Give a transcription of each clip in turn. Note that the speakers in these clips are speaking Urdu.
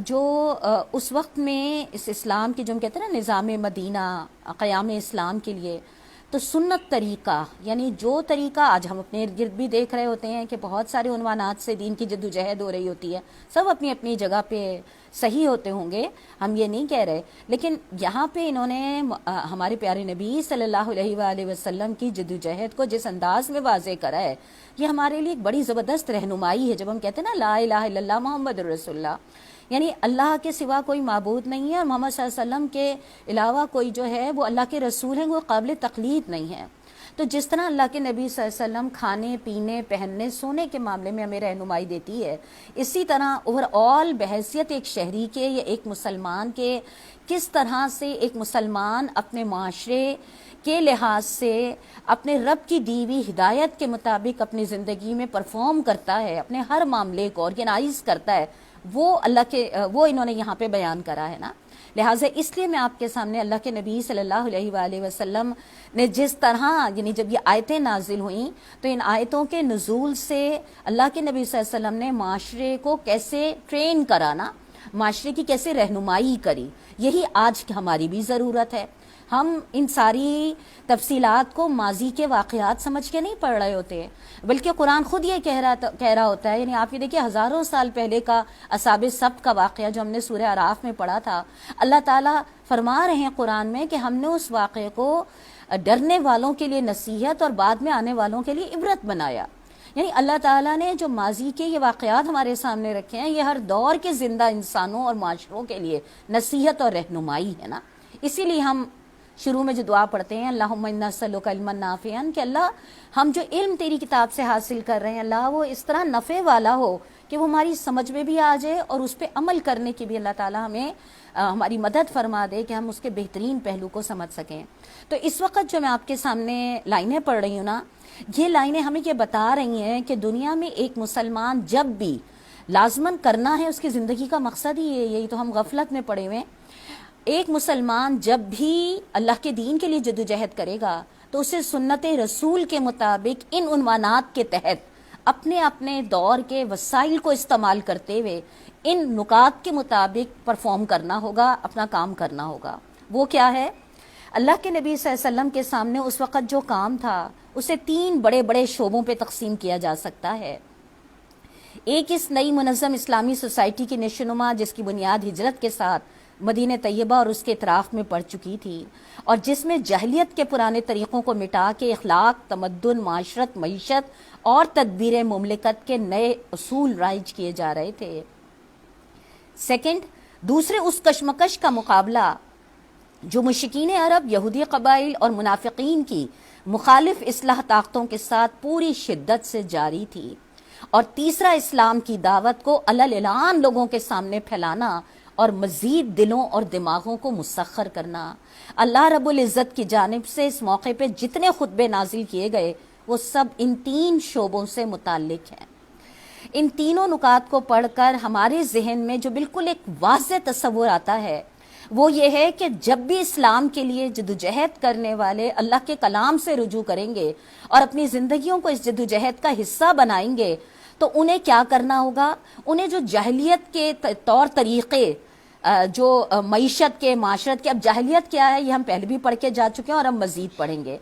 جو اس وقت میں اس اسلام کی جو ہم کہتے ہیں نا نظام مدینہ قیام اسلام کے لیے، تو سنت طریقہ یعنی جو طریقہ آج ہم اپنے ارد گرد بھی دیکھ رہے ہوتے ہیں کہ بہت سارے عنوانات سے دین کی جد و جہد ہو رہی ہوتی ہے، سب اپنی اپنی جگہ پہ صحیح ہوتے ہوں گے، ہم یہ نہیں کہہ رہے، لیکن یہاں پہ انہوں نے ہمارے پیارے نبی صلی اللہ علیہ وآلہ وسلم کی جد و جہد کو جس انداز میں واضح کرا ہے، یہ ہمارے لیے ایک بڑی زبردست رہنمائی ہے۔ جب ہم کہتے ہیں نا لا الہ الا اللہ محمد رسول اللہ، یعنی اللہ کے سوا کوئی معبود نہیں ہے اور محمد صلی اللہ علیہ وسلم کے علاوہ کوئی جو ہے وہ اللہ کے رسول ہیں، وہ قابل تقلید نہیں ہے۔ تو جس طرح اللہ کے نبی صلی اللہ علیہ وسلم کھانے پینے پہننے سونے کے معاملے میں ہمیں رہنمائی دیتی ہے، اسی طرح اوور آل بحیثیت ایک شہری کے یا ایک مسلمان کے کس طرح سے ایک مسلمان اپنے معاشرے کے لحاظ سے اپنے رب کی دی ہوئی ہدایت کے مطابق اپنی زندگی میں پرفارم کرتا ہے، اپنے ہر معاملے کو آرگنائز کرتا ہے، وہ وہ انہوں نے یہاں پہ بیان کرا ہے نا۔ لہٰذا اس لیے میں آپ کے سامنے اللہ کے نبی صلی اللہ علیہ وآلہ وسلم نے جس طرح یعنی جب یہ آیتیں نازل ہوئیں تو ان آیتوں کے نزول سے اللہ کے نبی صلی اللہ علیہ وسلم نے معاشرے کو کیسے ٹرین کرا نا، معاشرے کی کیسے رہنمائی کری، یہی آج ہماری بھی ضرورت ہے۔ ہم ان ساری تفصیلات کو ماضی کے واقعات سمجھ کے نہیں پڑھ رہے ہوتے، بلکہ قرآن خود یہ کہہ رہا ہوتا ہے، یعنی آپ یہ دیکھیں ہزاروں سال پہلے کا اصحاب سبت کا واقعہ جو ہم نے سورہ اعراف میں پڑھا تھا، اللہ تعالیٰ فرما رہے ہیں قرآن میں کہ ہم نے اس واقعے کو ڈرنے والوں کے لیے نصیحت اور بعد میں آنے والوں کے لیے عبرت بنایا۔ یعنی اللہ تعالیٰ نے جو ماضی کے یہ واقعات ہمارے سامنے رکھے ہیں، یہ ہر دور کے زندہ انسانوں اور معاشروں کے لیے نصیحت اور رہنمائی ہے نا۔ اسی لیے ہم شروع میں جو دعا پڑھتے ہیں اللہم انا نسألک علما نافعا، کہ اللہ ہم جو علم تیری کتاب سے حاصل کر رہے ہیں اللہ وہ اس طرح نفع والا ہو کہ وہ ہماری سمجھ میں بھی آ جائے اور اس پہ عمل کرنے کی بھی اللہ تعالیٰ ہمیں ہماری مدد فرما دے کہ ہم اس کے بہترین پہلو کو سمجھ سکیں۔ تو اس وقت جو میں آپ کے سامنے لائنیں پڑھ رہی ہوں نا، یہ لائنیں ہمیں یہ بتا رہی ہیں کہ دنیا میں ایک مسلمان جب بھی لازماً کرنا ہے، اس کی زندگی کا مقصد ہی یہی تو ہم غفلت میں پڑے ہوئے ہیں، ایک مسلمان جب بھی اللہ کے دین کے لیے جدوجہد کرے گا تو اسے سنت رسول کے مطابق ان عنوانات کے تحت اپنے اپنے دور کے وسائل کو استعمال کرتے ہوئے ان نکات کے مطابق پرفارم کرنا ہوگا، اپنا کام کرنا ہوگا۔ وہ کیا ہے؟ اللہ کے نبی صلی اللہ علیہ وسلم کے سامنے اس وقت جو کام تھا اسے 3 بڑے بڑے شعبوں پہ تقسیم کیا جا سکتا ہے۔ ایک اس نئی منظم اسلامی سوسائٹی کی نشوونما جس کی بنیاد ہجرت کے ساتھ مدینہ طیبہ اور اس کے اطراف میں پڑ چکی تھی، اور جس میں جاہلیت کے پرانے طریقوں کو مٹا کے اخلاق، تمدن، معاشرت، معیشت اور تدبیر مملکت کے نئے اصول رائج کیے جا رہے تھے۔ سیکنڈ، دوسرے اس کشمکش کا مقابلہ جو مشرکین عرب، یہودی قبائل اور منافقین کی مخالف اصلاح طاقتوں کے ساتھ پوری شدت سے جاری تھی۔ اور تیسرا، اسلام کی دعوت کو علل اعلان لوگوں کے سامنے پھیلانا اور مزید دلوں اور دماغوں کو مسخر کرنا۔ اللہ رب العزت کی جانب سے اس موقع پہ جتنے خطبے نازل کیے گئے وہ سب ان 3 شعبوں سے متعلق ہیں۔ ان تینوں نکات کو پڑھ کر ہمارے ذہن میں جو بالکل ایک واضح تصور آتا ہے وہ یہ ہے کہ جب بھی اسلام کے لیے جدوجہد کرنے والے اللہ کے کلام سے رجوع کریں گے اور اپنی زندگیوں کو اس جدوجہد کا حصہ بنائیں گے تو انہیں کیا کرنا ہوگا؟ انہیں جو جاہلیت کے طور طریقے، جو معیشت کے، معاشرت کے، اب جاہلیت کیا ہے یہ ہم پہلے بھی پڑھ کے جا چکے ہیں اور ہم مزید پڑھیں گے،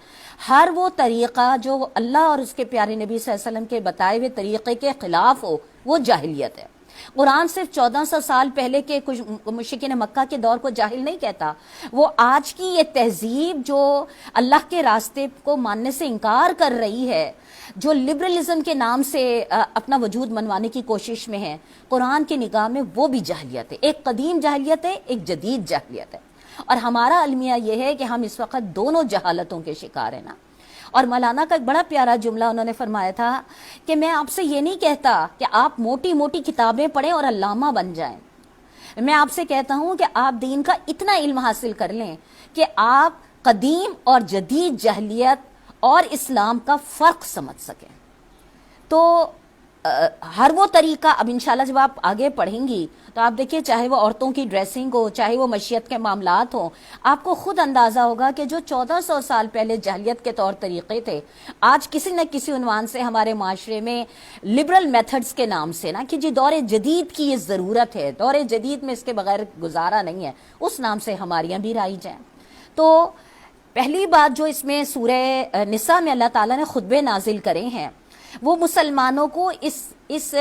ہر وہ طریقہ جو اللہ اور اس کے پیارے نبی صلی اللہ علیہ وسلم کے بتائے ہوئے طریقے کے خلاف ہو وہ جاہلیت ہے۔ قرآن صرف 1400 سال پہلے کے کچھ مشرکین مکہ کے دور کو جاہل نہیں کہتا، وہ آج کی یہ تہذیب جو اللہ کے راستے کو ماننے سے انکار کر رہی ہے، جو لبرلزم کے نام سے اپنا وجود منوانے کی کوشش میں ہے، قرآن کی نگاہ میں وہ بھی جاہلیت ہے، ایک قدیم جاہلیت ہے، ایک جدید جاہلیت ہے۔ اور ہمارا المیہ یہ ہے کہ ہم اس وقت دونوں جہالتوں کے شکار ہیں نا۔ اور مولانا کا ایک بڑا پیارا جملہ انہوں نے فرمایا تھا کہ میں آپ سے یہ نہیں کہتا کہ آپ موٹی موٹی کتابیں پڑھیں اور علامہ بن جائیں، میں آپ سے کہتا ہوں کہ آپ دین کا اتنا علم حاصل کر لیں کہ آپ قدیم اور جدید جاہلیت اور اسلام کا فرق سمجھ سکیں۔ تو ہر وہ طریقہ، اب انشاءاللہ جب آپ آگے پڑھیں گی تو آپ دیکھیے، چاہے وہ عورتوں کی ڈریسنگ ہو، چاہے وہ معیشت کے معاملات ہوں، آپ کو خود اندازہ ہوگا کہ جو 1400 سال پہلے جاہلیت کے طور طریقے تھے، آج کسی نہ کسی عنوان سے ہمارے معاشرے میں لبرل میتھڈز کے نام سے نا، کہ جی دور جدید کی یہ ضرورت ہے، دور جدید میں اس کے بغیر گزارا نہیں ہے، اس نام سے ہماریاں بھی رائج ہیں۔ تو پہلی بات جو اس میں سورہ نساء میں اللہ تعالیٰ نے خطبے نازل کرے ہیں، وہ مسلمانوں کو اس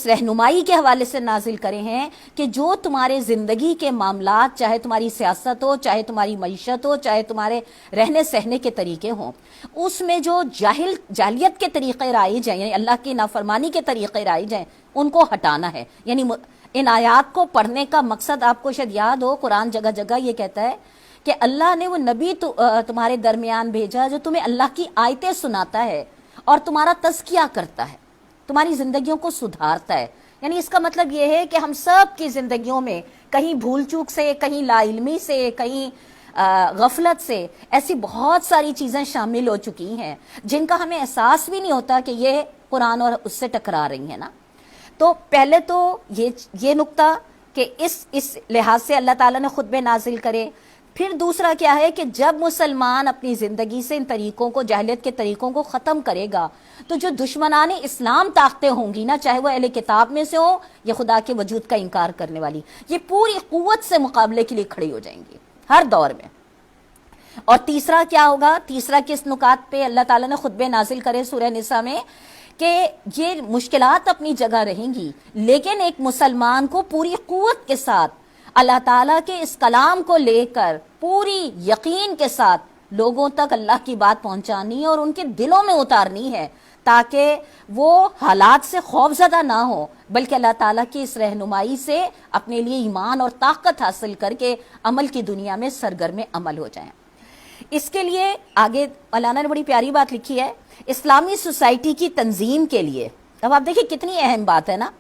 رہنمائی کے حوالے سے نازل کرے ہیں کہ جو تمہارے زندگی کے معاملات، چاہے تمہاری سیاست ہو، چاہے تمہاری معیشت ہو، چاہے تمہارے رہنے سہنے کے طریقے ہوں، اس میں جو جاہلیت کے طریقے رائج ہیں، یعنی اللہ کی نافرمانی کے طریقے رائج ہیں، ان کو ہٹانا ہے۔ یعنی ان آیات کو پڑھنے کا مقصد آپ کو شاید یاد ہو، قرآن جگہ جگہ یہ کہتا ہے کہ اللہ نے وہ نبی تمہارے درمیان بھیجا جو تمہیں اللہ کی آیتیں سناتا ہے اور تمہارا تزکیہ کرتا ہے، تمہاری زندگیوں کو سدھارتا ہے۔ یعنی اس کا مطلب یہ ہے کہ ہم سب کی زندگیوں میں کہیں بھول چوک سے، کہیں لا علمی سے، کہیں غفلت سے ایسی بہت ساری چیزیں شامل ہو چکی ہیں جن کا ہمیں احساس بھی نہیں ہوتا کہ یہ قرآن اور اس سے ٹکرا رہی ہیں نا۔ تو پہلے تو یہ نقطہ کہ اس لحاظ سے اللہ تعالیٰ نے خطبے نازل کرے۔ پھر دوسرا کیا ہے کہ جب مسلمان اپنی زندگی سے ان طریقوں کو، جاہلیت کے طریقوں کو ختم کرے گا تو جو دشمنان اسلام طاقتیں ہوں گی نا، چاہے وہ اہل کتاب میں سے ہوں یا خدا کے وجود کا انکار کرنے والی، یہ پوری قوت سے مقابلے کے لیے کھڑی ہو جائیں گی ہر دور میں۔ اور تیسرا کیا ہوگا؟ تیسرا کس نکات پہ اللہ تعالیٰ نے خطبے نازل کرے سورہ نساء میں کہ یہ مشکلات اپنی جگہ رہیں گی، لیکن ایک مسلمان کو پوری قوت کے ساتھ اللہ تعالیٰ کے اس کلام کو لے کر پوری یقین کے ساتھ لوگوں تک اللہ کی بات پہنچانی ہے اور ان کے دلوں میں اتارنی ہے، تاکہ وہ حالات سے خوف زدہ نہ ہو، بلکہ اللہ تعالیٰ کی اس رہنمائی سے اپنے لیے ایمان اور طاقت حاصل کر کے عمل کی دنیا میں سرگرم عمل ہو جائیں۔ اس کے لیے آگے مولانا نے بڑی پیاری بات لکھی ہے، اسلامی سوسائٹی کی تنظیم کے لیے۔ اب آپ دیکھیں کتنی اہم بات ہے نا،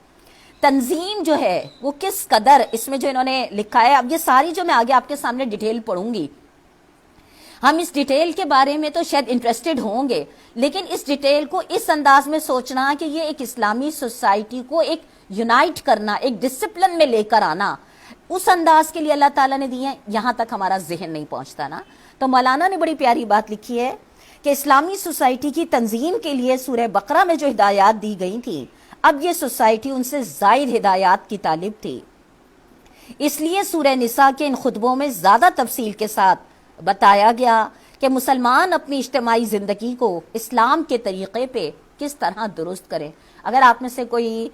تنظیم جو ہے وہ کس قدر اس میں جو انہوں نے لکھا ہے۔ اب یہ ساری جو میں آگے آپ کے سامنے ڈیٹیل پڑھوں گی، ہم اس ڈیٹیل کے بارے میں تو شاید انٹرسٹڈ ہوں گے، لیکن اس ڈیٹیل کو اس انداز میں سوچنا کہ یہ ایک اسلامی سوسائٹی کو ایک یونائٹ کرنا، ایک ڈسپلن میں لے کر آنا، اس انداز کے لیے اللہ تعالیٰ نے دی ہے، یہاں تک ہمارا ذہن نہیں پہنچتا نا۔ تو مولانا نے بڑی پیاری بات لکھی ہے کہ اسلامی سوسائٹی کی تنظیم کے لیے سورہ بقرہ میں جو ہدایات دی گئی تھی، اب یہ سوسائٹی ان سے زائد ہدایات کی طالب تھی، اس لیے سورہ نساء کے ان خطبوں میں زیادہ تفصیل کے ساتھ بتایا گیا کہ مسلمان اپنی اجتماعی زندگی کو اسلام کے طریقے پہ کس طرح درست کرے۔ اگر آپ میں سے کوئی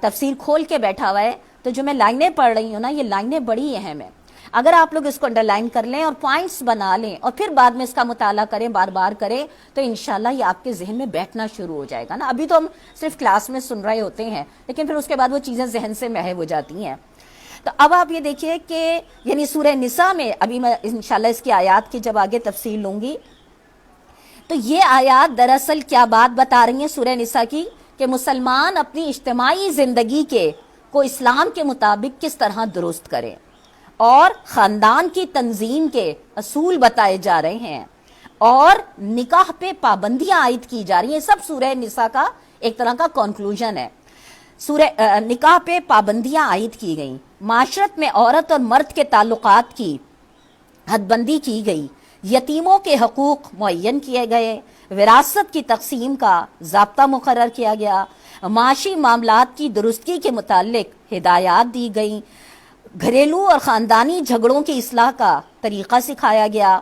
تفسیر کھول کے بیٹھا ہوا ہے تو جو میں لائنیں پڑھ رہی ہوں نا، یہ لائنیں بڑی اہم ہیں، اگر آپ لوگ اس کو انڈر لائن کر لیں اور پوائنٹس بنا لیں اور پھر بعد میں اس کا مطالعہ کریں، بار بار کریں، تو انشاءاللہ یہ آپ کے ذہن میں بیٹھنا شروع ہو جائے گا نا۔ ابھی تو ہم صرف کلاس میں سن رہے ہوتے ہیں، لیکن پھر اس کے بعد وہ چیزیں ذہن سے محو ہو جاتی ہیں۔ تو اب آپ یہ دیکھیے کہ یعنی سورہ نساء میں، ابھی میں انشاءاللہ اس کی آیات کی جب آگے تفصیل لوں گی، تو یہ آیات دراصل کیا بات بتا رہی ہیں سورہ نساء کی، کہ مسلمان اپنی اجتماعی زندگی کو اسلام کے مطابق کس طرح درست کریں، اور خاندان کی تنظیم کے اصول بتائے جا رہے ہیں، اور نکاح پہ پابندیاں عائد کی جا رہی ہیں۔ سب سورہ نساء کا ایک طرح کا کنکلوژن ہے۔ سورہ نکاح پہ پابندیاں عائد کی گئیں، معاشرت میں عورت اور مرد کے تعلقات کی حد بندی کی گئی، یتیموں کے حقوق معین کیے گئے، وراثت کی تقسیم کا ضابطہ مقرر کیا گیا، معاشی معاملات کی درستگی کے متعلق ہدایات دی گئیں، گھریلو اور خاندانی جھگڑوں کی اصلاح کا طریقہ سکھایا گیا،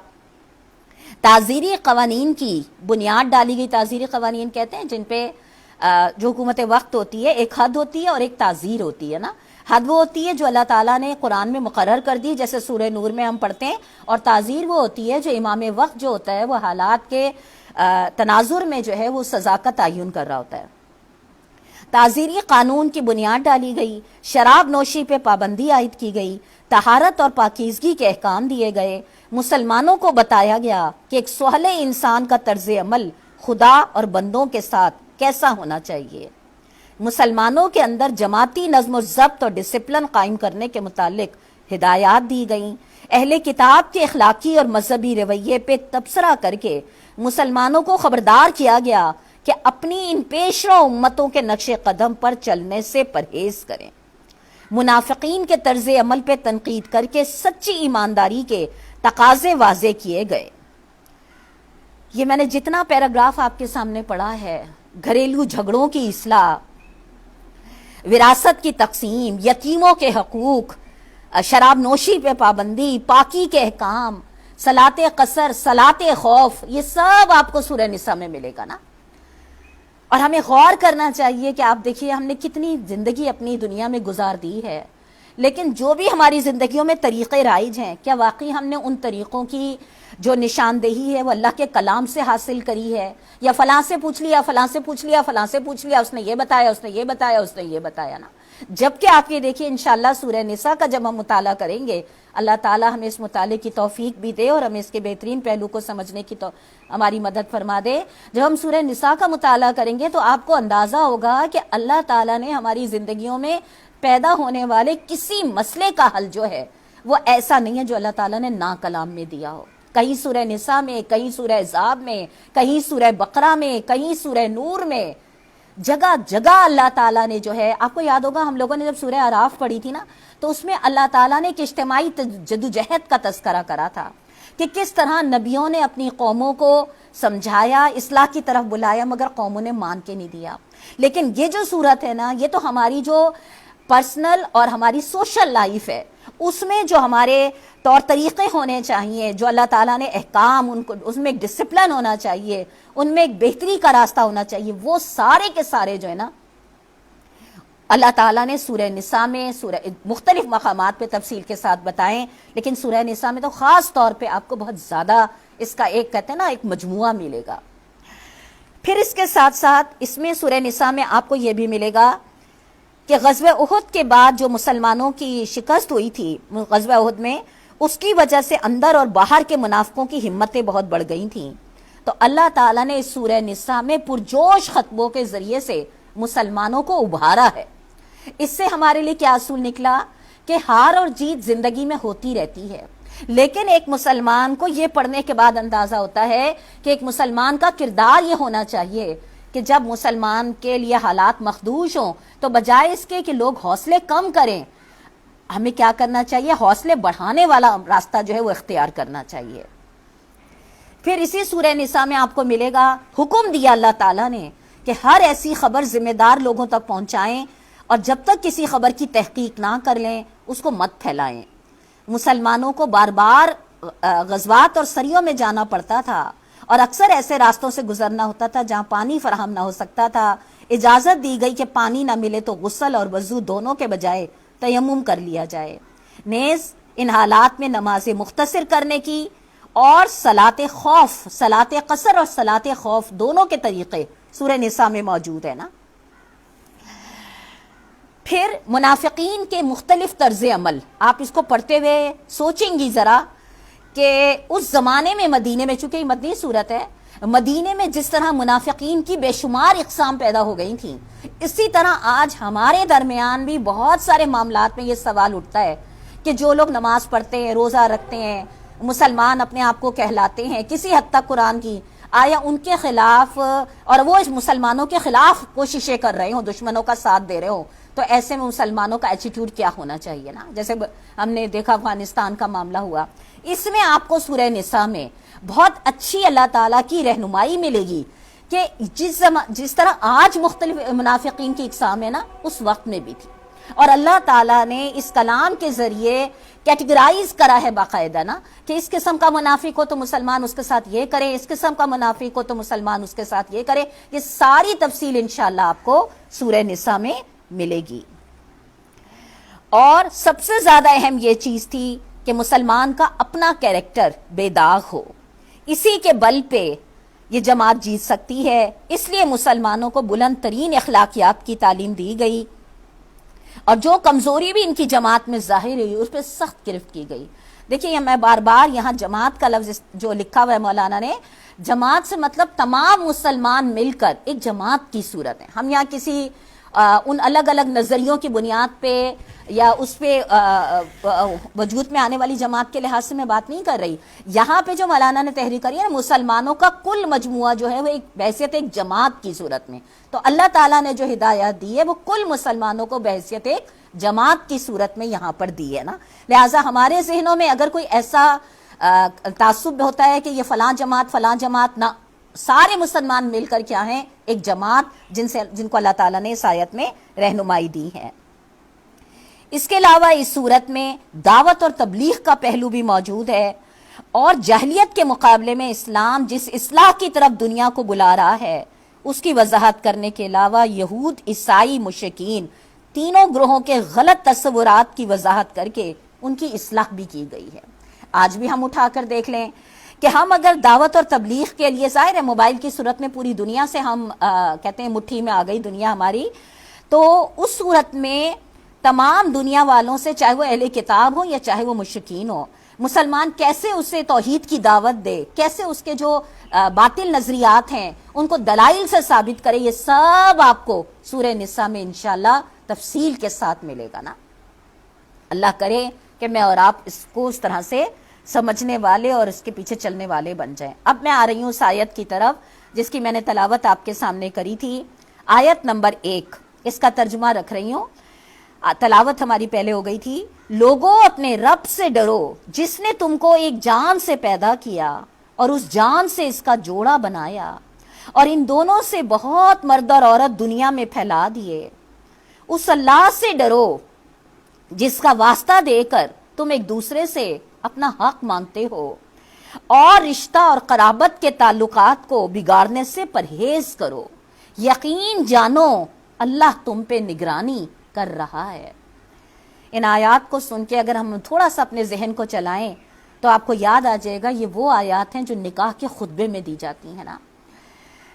تعزیری قوانین کی بنیاد ڈالی گئی۔ تعزیری قوانین کہتے ہیں جن پہ جو حکومت وقت ہوتی ہے، ایک حد ہوتی ہے اور ایک تعزیر ہوتی ہے نا۔ حد وہ ہوتی ہے جو اللہ تعالیٰ نے قرآن میں مقرر کر دی، جیسے سورہ نور میں ہم پڑھتے ہیں، اور تعزیر وہ ہوتی ہے جو امام وقت جو ہوتا ہے وہ حالات کے تناظر میں جو ہے وہ سزا کا تعین کر رہا ہوتا ہے۔ تعزیری قانون کی بنیاد ڈالی گئی، شراب نوشی پہ پابندی عائد کی گئی، طہارت اور پاکیزگی کے احکام دیے گئے، مسلمانوں کو بتایا گیا کہ ایک صالح انسان کا طرز عمل خدا اور بندوں کے ساتھ کیسا ہونا چاہیے، مسلمانوں کے اندر جماعتی نظم و ضبط اور ڈسپلن قائم کرنے کے متعلق ہدایات دی گئیں، اہل کتاب کے اخلاقی اور مذہبی رویے پہ تبصرہ کر کے مسلمانوں کو خبردار کیا گیا کہ کہ اپنی ان پیشرو امتوں کے نقش قدم پر چلنے سے پرہیز کریں۔ منافقین کے طرز عمل پہ تنقید کر کے سچی ایمانداری کے تقاضے واضح کیے گئے۔ یہ میں نے جتنا پیراگراف آپ کے سامنے پڑھا ہے، گھریلو جھگڑوں کی اصلاح، وراثت کی تقسیم، یتیموں کے حقوق، شراب نوشی پہ پابندی، پاکی کے احکام، صلاۃ قصر، صلاۃ خوف، یہ سب آپ کو سورہ نساء میں ملے گا نا۔ اور ہمیں غور کرنا چاہیے کہ آپ دیکھیے ہم نے کتنی زندگی اپنی دنیا میں گزار دی ہے، لیکن جو بھی ہماری زندگیوں میں طریقے رائج ہیں، کیا واقعی ہم نے ان طریقوں کی جو نشاندہی ہے وہ اللہ کے کلام سے حاصل کری ہے، یا فلاں سے پوچھ لیا، فلاں سے پوچھ لیا، فلاں سے پوچھ لیا، اس نے یہ بتایا، اس نے یہ بتایا، اس نے یہ بتایا نا۔ جبکہ آپ یہ دیکھیے انشاءاللہ سورہ نساء کا جب ہم مطالعہ کریں گے، اللہ تعالیٰ ہمیں اس مطالعے کی توفیق بھی دے اور ہمیں اس کے بہترین پہلو کو سمجھنے کی ہماری مدد فرما دے۔ جب ہم سورہ نساء کا مطالعہ کریں گے تو آپ کو اندازہ ہوگا کہ اللہ تعالیٰ نے ہماری زندگیوں میں پیدا ہونے والے کسی مسئلے کا حل جو ہے وہ ایسا نہیں ہے جو اللہ تعالیٰ نے نا کلام میں دیا ہو۔ کہیں سورہ نساء میں، کہیں سورہ احزاب میں، کہیں سورہ بقرہ میں، کہیں سورہ نور میں، جگہ جگہ اللہ تعالیٰ نے جو ہے، آپ کو یاد ہوگا ہم لوگوں نے جب سورہ اعراف پڑھی تھی نا تو اس میں اللہ تعالیٰ نے ایک اجتماعی جدوجہد کا تذکرہ کرا تھا کہ کس طرح نبیوں نے اپنی قوموں کو سمجھایا، اصلاح کی طرف بلایا، مگر قوموں نے مان کے نہیں دیا۔ لیکن یہ جو صورت ہے نا، یہ تو ہماری جو پرسنل اور ہماری سوشل لائف ہے، اس میں جو ہمارے طور طریقے ہونے چاہیے، جو اللہ تعالیٰ نے احکام، ان کو اس میں ایک ڈسپلن ہونا چاہیے، ان میں ایک بہتری کا راستہ ہونا چاہیے، وہ سارے کے سارے جو ہے نا اللہ تعالیٰ نے سورہ نساء میں مختلف مقامات پہ تفصیل کے ساتھ بتائیں، لیکن سورہ نساء میں تو خاص طور پہ آپ کو بہت زیادہ اس کا ایک کہتے ہیں نا ایک مجموعہ ملے گا۔ پھر اس کے ساتھ ساتھ اس میں سورہ نساء میں آپ کو یہ بھی ملے گا کہ غزوہ احد کے بعد جو مسلمانوں کی شکست ہوئی تھی غزوہ احد میں، اس کی وجہ سے اندر اور باہر کے منافقوں کی ہمتیں بہت بڑھ گئی تھیں، تو اللہ تعالیٰ نے اس سورہ نساء میں پرجوش خطبوں کے ذریعے سے مسلمانوں کو ابھارا ہے۔ اس سے ہمارے لیے کیا اصول نکلا کہ ہار اور جیت زندگی میں ہوتی رہتی ہے، لیکن ایک مسلمان کو یہ پڑھنے کے بعد اندازہ ہوتا ہے کہ ایک مسلمان کا کردار یہ ہونا چاہیے کہ جب مسلمان کے لیے حالات مخدوش ہوں تو بجائے اس کے کہ لوگ حوصلے کم کریں، ہمیں کیا کرنا چاہیے؟ حوصلے بڑھانے والا راستہ جو ہے وہ اختیار کرنا چاہیے۔ پھر اسی سورہ نساء میں آپ کو ملے گا حکم دیا اللہ تعالیٰ نے کہ ہر ایسی خبر ذمہ دار لوگوں تک پہنچائیں، اور جب تک کسی خبر کی تحقیق نہ کر لیں اس کو مت پھیلائیں۔ مسلمانوں کو بار بار غزوات اور سریوں میں جانا پڑتا تھا، اور اکثر ایسے راستوں سے گزرنا ہوتا تھا جہاں پانی فراہم نہ ہو سکتا تھا۔ اجازت دی گئی کہ پانی نہ ملے تو غسل اور وضو دونوں کے بجائے تیمم کر لیا جائے۔ نیز ان حالات میں نماز مختصر کرنے کی اور صلاۃ خوف، صلاۃ قصر اور صلاۃ خوف دونوں کے طریقے سورہ نساء میں موجود ہے نا۔ پھر منافقین کے مختلف طرز عمل، آپ اس کو پڑھتے ہوئے سوچیں گی ذرا کہ اس زمانے میں مدینے میں، چونکہ یہ مدنی صورت ہے، مدینے میں جس طرح منافقین کی بے شمار اقسام پیدا ہو گئی تھیں، اسی طرح آج ہمارے درمیان بھی بہت سارے معاملات میں یہ سوال اٹھتا ہے کہ جو لوگ نماز پڑھتے ہیں، روزہ رکھتے ہیں، مسلمان اپنے آپ کو کہلاتے ہیں، کسی حد تک قرآن کی، آیا ان کے خلاف اور وہ اس مسلمانوں کے خلاف کوششیں کر رہے ہوں، دشمنوں کا ساتھ دے رہے ہوں، تو ایسے میں مسلمانوں کا ایٹیٹیوڈ کیا ہونا چاہیے نا؟ جیسے ہم نے دیکھا افغانستان کا معاملہ ہوا، اس میں آپ کو سورہ نساء میں بہت اچھی اللہ تعالیٰ کی رہنمائی ملے گی کہ جس طرح آج مختلف منافقین کی اقسام ہے نا، اس وقت میں بھی تھی، اور اللہ تعالیٰ نے اس کلام کے ذریعے کیٹیگرائز کرا ہے باقاعدہ نا کہ اس قسم کا منافق ہو تو مسلمان اس کے ساتھ یہ کرے، اس قسم کا منافق ہو تو مسلمان اس کے ساتھ یہ کرے۔ یہ ساری تفصیل انشاءاللہ آپ کو سورہ نساء میں ملے گی۔ اور سب سے زیادہ اہم یہ چیز تھی کہ مسلمان کا اپنا کیریکٹر بے داغ ہو، اسی کے بل پہ یہ جماعت جیت سکتی ہے، اس لیے مسلمانوں کو بلند ترین اخلاقیات کی تعلیم دی گئی، اور جو کمزوری بھی ان کی جماعت میں ظاہر ہوئی اس پہ سخت گرفت کی گئی۔ دیکھیے میں بار بار یہاں جماعت کا لفظ جو لکھا ہوا ہے مولانا نے، جماعت سے مطلب تمام مسلمان مل کر ایک جماعت کی صورت ہے۔ ہم یہاں کسی ان الگ الگ نظریوں کی بنیاد پہ یا اس پہ وجود میں آنے والی جماعت کے لحاظ سے میں بات نہیں کر رہی. یہاں پہ جو مولانا نے تحریر کری ہے نا، مسلمانوں کا کل مجموعہ جو ہے وہ ایک بحیثیت ایک جماعت کی صورت میں، تو اللہ تعالیٰ نے جو ہدایت دی ہے وہ کل مسلمانوں کو بحیثیت ایک جماعت کی صورت میں یہاں پر دی ہے نا. لہٰذا ہمارے ذہنوں میں اگر کوئی ایسا تعصب ہوتا ہے کہ یہ فلاں جماعت نہ، سارے مسلمان مل کر کیا ہیں، ایک جماعت جن کو اللہ تعالیٰ نے اس آیت میں رہنمائی دی ہے. اس کے علاوہ اس صورت میں دعوت اور تبلیغ کا پہلو بھی موجود ہے، اور جاہلیت کے مقابلے میں اسلام جس اصلاح کی طرف دنیا کو بلا رہا ہے اس کی وضاحت کرنے کے علاوہ یہود، عیسائی، مشرکین تینوں گروہوں کے غلط تصورات کی وضاحت کر کے ان کی اصلاح بھی کی گئی ہے. آج بھی ہم اٹھا کر دیکھ لیں کہ ہم اگر دعوت اور تبلیغ کے لیے، ظاہر ہے موبائل کی صورت میں پوری دنیا سے ہم کہتے ہیں مٹھی میں آ گئی دنیا ہماری، تو اس صورت میں تمام دنیا والوں سے، چاہے وہ اہل کتاب ہو یا چاہے وہ مشرکین ہو، مسلمان کیسے اسے توحید کی دعوت دے، کیسے اس کے جو باطل نظریات ہیں ان کو دلائل سے ثابت کرے، یہ سب آپ کو سورہ نساء میں انشاءاللہ تفصیل کے ساتھ ملے گا نا. اللہ کرے کہ میں اور آپ اس کو اس طرح سے سمجھنے والے اور اس کے پیچھے چلنے والے بن جائیں. اب میں آ رہی ہوں اس آیت کی طرف جس کی میں نے تلاوت آپ کے سامنے کری تھی. آیت نمبر 1، اس کا ترجمہ رکھ رہی ہوں. تلاوت ہماری پہلے ہو گئی تھی. لوگوں اپنے رب سے ڈرو جس نے تم کو ایک جان سے پیدا کیا اور اس جان سے اس کا جوڑا بنایا، اور ان دونوں سے بہت مرد اور عورت دنیا میں پھیلا دیے. اس اللہ سے ڈرو جس کا واسطہ دے کر تم ایک دوسرے سے اپنا حق مانگتے ہو، اور رشتہ اور قرابت کے تعلقات کو بگاڑنے سے پرہیز کرو. یقین جانو اللہ تم پہ نگرانی کر رہا ہے. ان آیات کو سن کے اگر ہم تھوڑا سا اپنے ذہن کو چلائیں تو آپ کو یاد آ جائے گا یہ وہ آیات ہیں جو نکاح کے خطبے میں دی جاتی ہیں نا.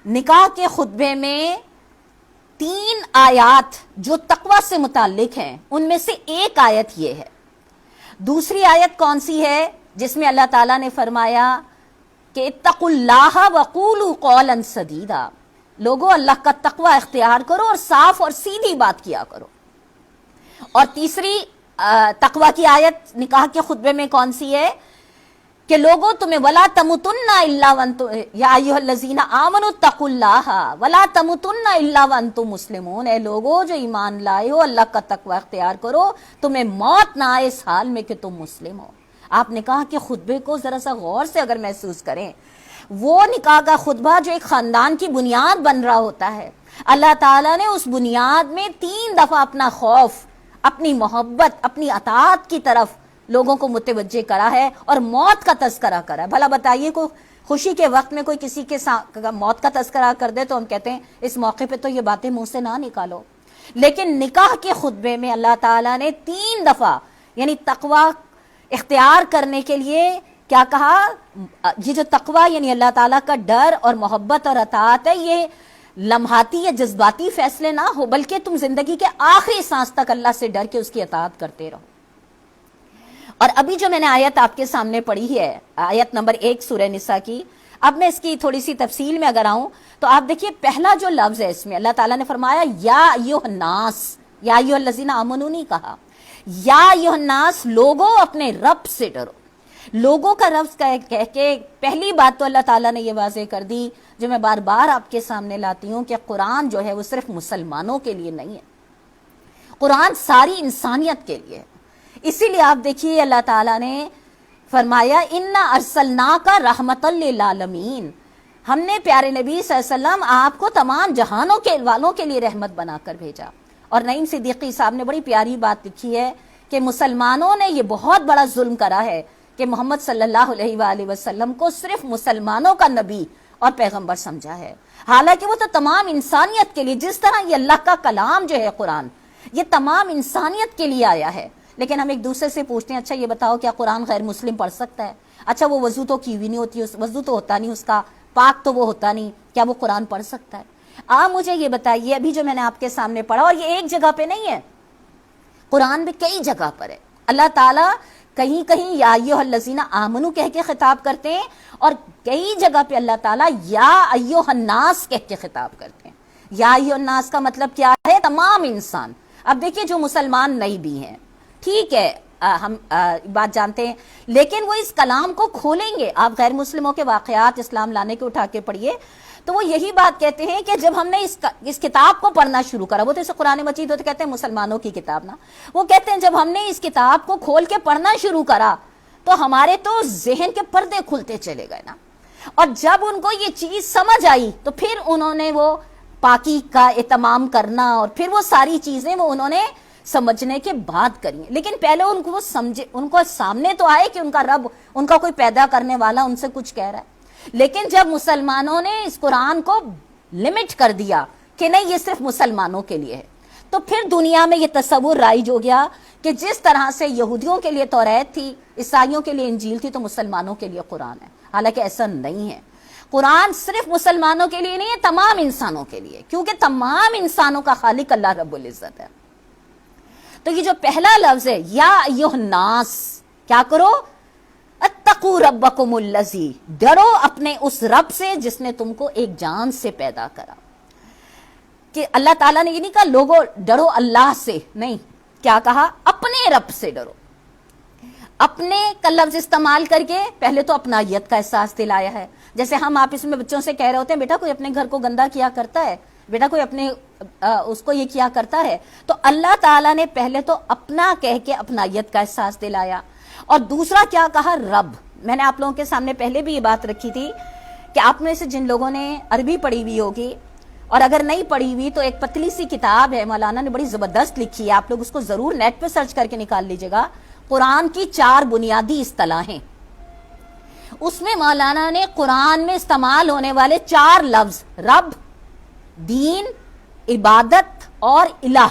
نکاح کے خطبے میں 3 آیات جو تقوی سے متعلق ہیں ان میں سے ایک آیت یہ ہے. دوسری آیت کون سی ہے جس میں اللہ تعالیٰ نے فرمایا کہ اتقوا اللہ وقولوا قولا سدیدا، لوگوں اللہ کا تقوی اختیار کرو اور صاف اور سیدھی بات کیا کرو. اور تیسری تقوی کی آیت نکاح کے خطبے میں کون سی ہے کہ لوگوں تمہیں ولا تموتن الا وانتم یا ایھا الذین آمنوا اتقوا اللہ ولا تموتن الا وانتم مسلمون، اے لوگوں جو ایمان لائے ہو اللہ کا تقوی اختیار کرو، تمہیں موت نہ آئے اس حال میں کہ تم مسلم ہو. آپ نکاح کے خطبے کو ذرا سا غور سے اگر محسوس کریں، وہ نکاح کا خطبہ جو ایک خاندان کی بنیاد بن رہا ہوتا ہے، اللہ تعالیٰ نے اس بنیاد میں 3 دفعہ اپنا خوف، اپنی محبت، اپنی اطاعت کی طرف لوگوں کو متوجہ کرا ہے اور موت کا تذکرہ کرا ہے. بھلا بتائیے کوئی خوشی کے وقت میں کوئی کسی کے موت کا تذکرہ کر دے تو ہم کہتے ہیں اس موقع پہ تو یہ باتیں منہ سے نہ نکالو. لیکن نکاح کے خطبے میں اللہ تعالیٰ نے 3 دفعہ یعنی تقوی اختیار کرنے کے لیے کیا کہا؟ یہ جو تقوی یعنی اللہ تعالیٰ کا ڈر اور محبت اور اطاعت ہے، یہ لمحاتی یا جذباتی فیصلے نہ ہو بلکہ تم زندگی کے آخری سانس تک اللہ سے ڈر کے اس کی اطاعت کرتے رہو. اور ابھی جو میں نے آیت آپ کے سامنے پڑھی ہے، آیت نمبر 1 سورہ نساء کی، اب میں اس کی تھوڑی سی تفصیل میں اگر آؤں تو آپ دیکھیے پہلا جو لفظ ہے اس میں اللہ تعالیٰ نے فرمایا یا ایھا الناس، یا ایھا الذین آمنوا نہیں کہا، یا ایھا الناس، لوگوں اپنے رب سے ڈرو. لوگوں کا لفظ کہہ کے پہلی بات تو اللہ تعالیٰ نے یہ واضح کر دی جو میں بار بار آپ کے سامنے لاتی ہوں کہ قرآن جو ہے وہ صرف مسلمانوں کے لیے نہیں ہے، قرآن ساری انسانیت کے لیے ہے. اسی لیے آپ دیکھیے اللہ تعالیٰ نے فرمایا انا ارسلناک رحمۃ للعالمین، ہم نے پیارے نبی صلی اللہ علیہ وسلم آپ کو تمام جہانوں کے والوں کے لیے رحمت بنا کر بھیجا. اور نعیم صدیقی صاحب نے بڑی پیاری بات لکھی ہے کہ مسلمانوں نے یہ بہت بڑا ظلم کرا ہے کہ محمد صلی اللہ علیہ وآلہ وسلم کو صرف مسلمانوں کا نبی اور پیغمبر سمجھا ہے، حالانکہ وہ تو تمام انسانیت کے لیے، جس طرح یہ اللہ کا کلام جو ہے قرآن یہ تمام انسانیت کے لیے آیا ہے. لیکن ہم ایک دوسرے سے پوچھتے ہیں اچھا یہ بتاؤ کیا قرآن غیر مسلم پڑھ سکتا ہے؟ اچھا وہ وضو تو کی ہوئی نہیں ہوتی، وضو تو ہوتا نہیں اس کا، پاک تو وہ ہوتا نہیں، کیا وہ قرآن پڑھ سکتا ہے؟ آپ مجھے یہ بتائیے، ابھی جو میں نے آپ کے سامنے پڑھا، اور یہ ایک جگہ پہ نہیں ہے، قرآن میں کئی جگہ پر ہے. اللہ تعالیٰ کہیں کہیں یا ایھا الذین آمنوا کہہ کے خطاب کرتے ہیں اور کئی جگہ پہ اللہ تعالیٰ یا ایھا الناس کہہ کے خطاب کرتے ہیں. یا ایھا الناس کا مطلب کیا ہے؟ تمام انسان. اب دیکھیے جو مسلمان نہیں بھی ہیں ٹھیک ہے ہم بات جانتے ہیں، لیکن وہ اس کلام کو کھولیں گے. آپ غیر مسلموں کے واقعات اسلام لانے کے اٹھا کے پڑھیے تو وہ یہی بات کہتے ہیں کہ جب ہم نے اس کتاب کو پڑھنا شروع کرا، وہ تو اسے قرآن مجید ہوتے کہتے ہیں مسلمانوں کی کتاب نا، وہ کہتے ہیں جب ہم نے اس کتاب کو کھول کے پڑھنا شروع کرا تو ہمارے تو ذہن کے پردے کھلتے چلے گئے نا. اور جب ان کو یہ چیز سمجھ آئی تو پھر انہوں نے وہ پاکی کا اہتمام کرنا اور پھر وہ ساری چیزیں وہ انہوں نے سمجھنے کے بعد کری. لیکن پہلے ان کو وہ سمجھے، ان کو سامنے تو آئے کہ ان کا رب، ان کا کوئی پیدا کرنے والا ان سے کچھ کہہ رہا ہے. لیکن جب مسلمانوں نے اس قرآن کو لمٹ کر دیا کہ نہیں یہ صرف مسلمانوں کے لیے ہے، تو پھر دنیا میں یہ تصور رائج ہو گیا کہ جس طرح سے یہودیوں کے لیے توریت تھی، عیسائیوں کے لیے انجیل تھی، تو مسلمانوں کے لیے قرآن ہے. حالانکہ ایسا نہیں ہے. قرآن صرف مسلمانوں کے لیے نہیں ہے، تمام انسانوں کے لیے، کیونکہ تمام انسانوں کا خالق اللہ رب العزت ہے. تو یہ جو پہلا لفظ ہے یا ایھا الناس، کیا کرو؟ اتقوا ربکم الذی، ڈرو اپنے اس رب سے جس نے تم کو ایک جان سے پیدا کرا. کہ اللہ تعالیٰ نے یہ نہیں کہا لوگوں ڈرو اللہ سے، نہیں، کیا کہا؟ اپنے رب سے ڈرو. اپنے کا لفظ استعمال کر کے پہلے تو اپنائیت کا احساس دلایا ہے. جیسے ہم آپس میں بچوں سے کہہ رہے ہوتے ہیں بیٹا کوئی اپنے گھر کو گندا کیا کرتا ہے، بیٹا کوئی اپنے اس کو یہ کیا کرتا ہے، تو اللہ تعالیٰ نے پہلے تو اپنا کہہ کے اپنائیت کا احساس دلایا. اور دوسرا کیا کہا؟ رب. میں نے آپ لوگوں کے سامنے پہلے بھی یہ بات رکھی تھی کہ آپ میں سے جن لوگوں نے عربی پڑھی ہوئی ہوگی اور اگر نہیں پڑھی ہوئی تو ایک پتلی سی کتاب ہے، مولانا نے بڑی زبردست لکھی ہے، آپ لوگ اس کو ضرور نیٹ پہ سرچ کر کے نکال لیجئے گا. قرآن کی 4 بنیادی اصطلاحیں، اس میں مولانا نے قرآن میں استعمال ہونے والے 4 لفظ رب، دین، عبادت اور الہ،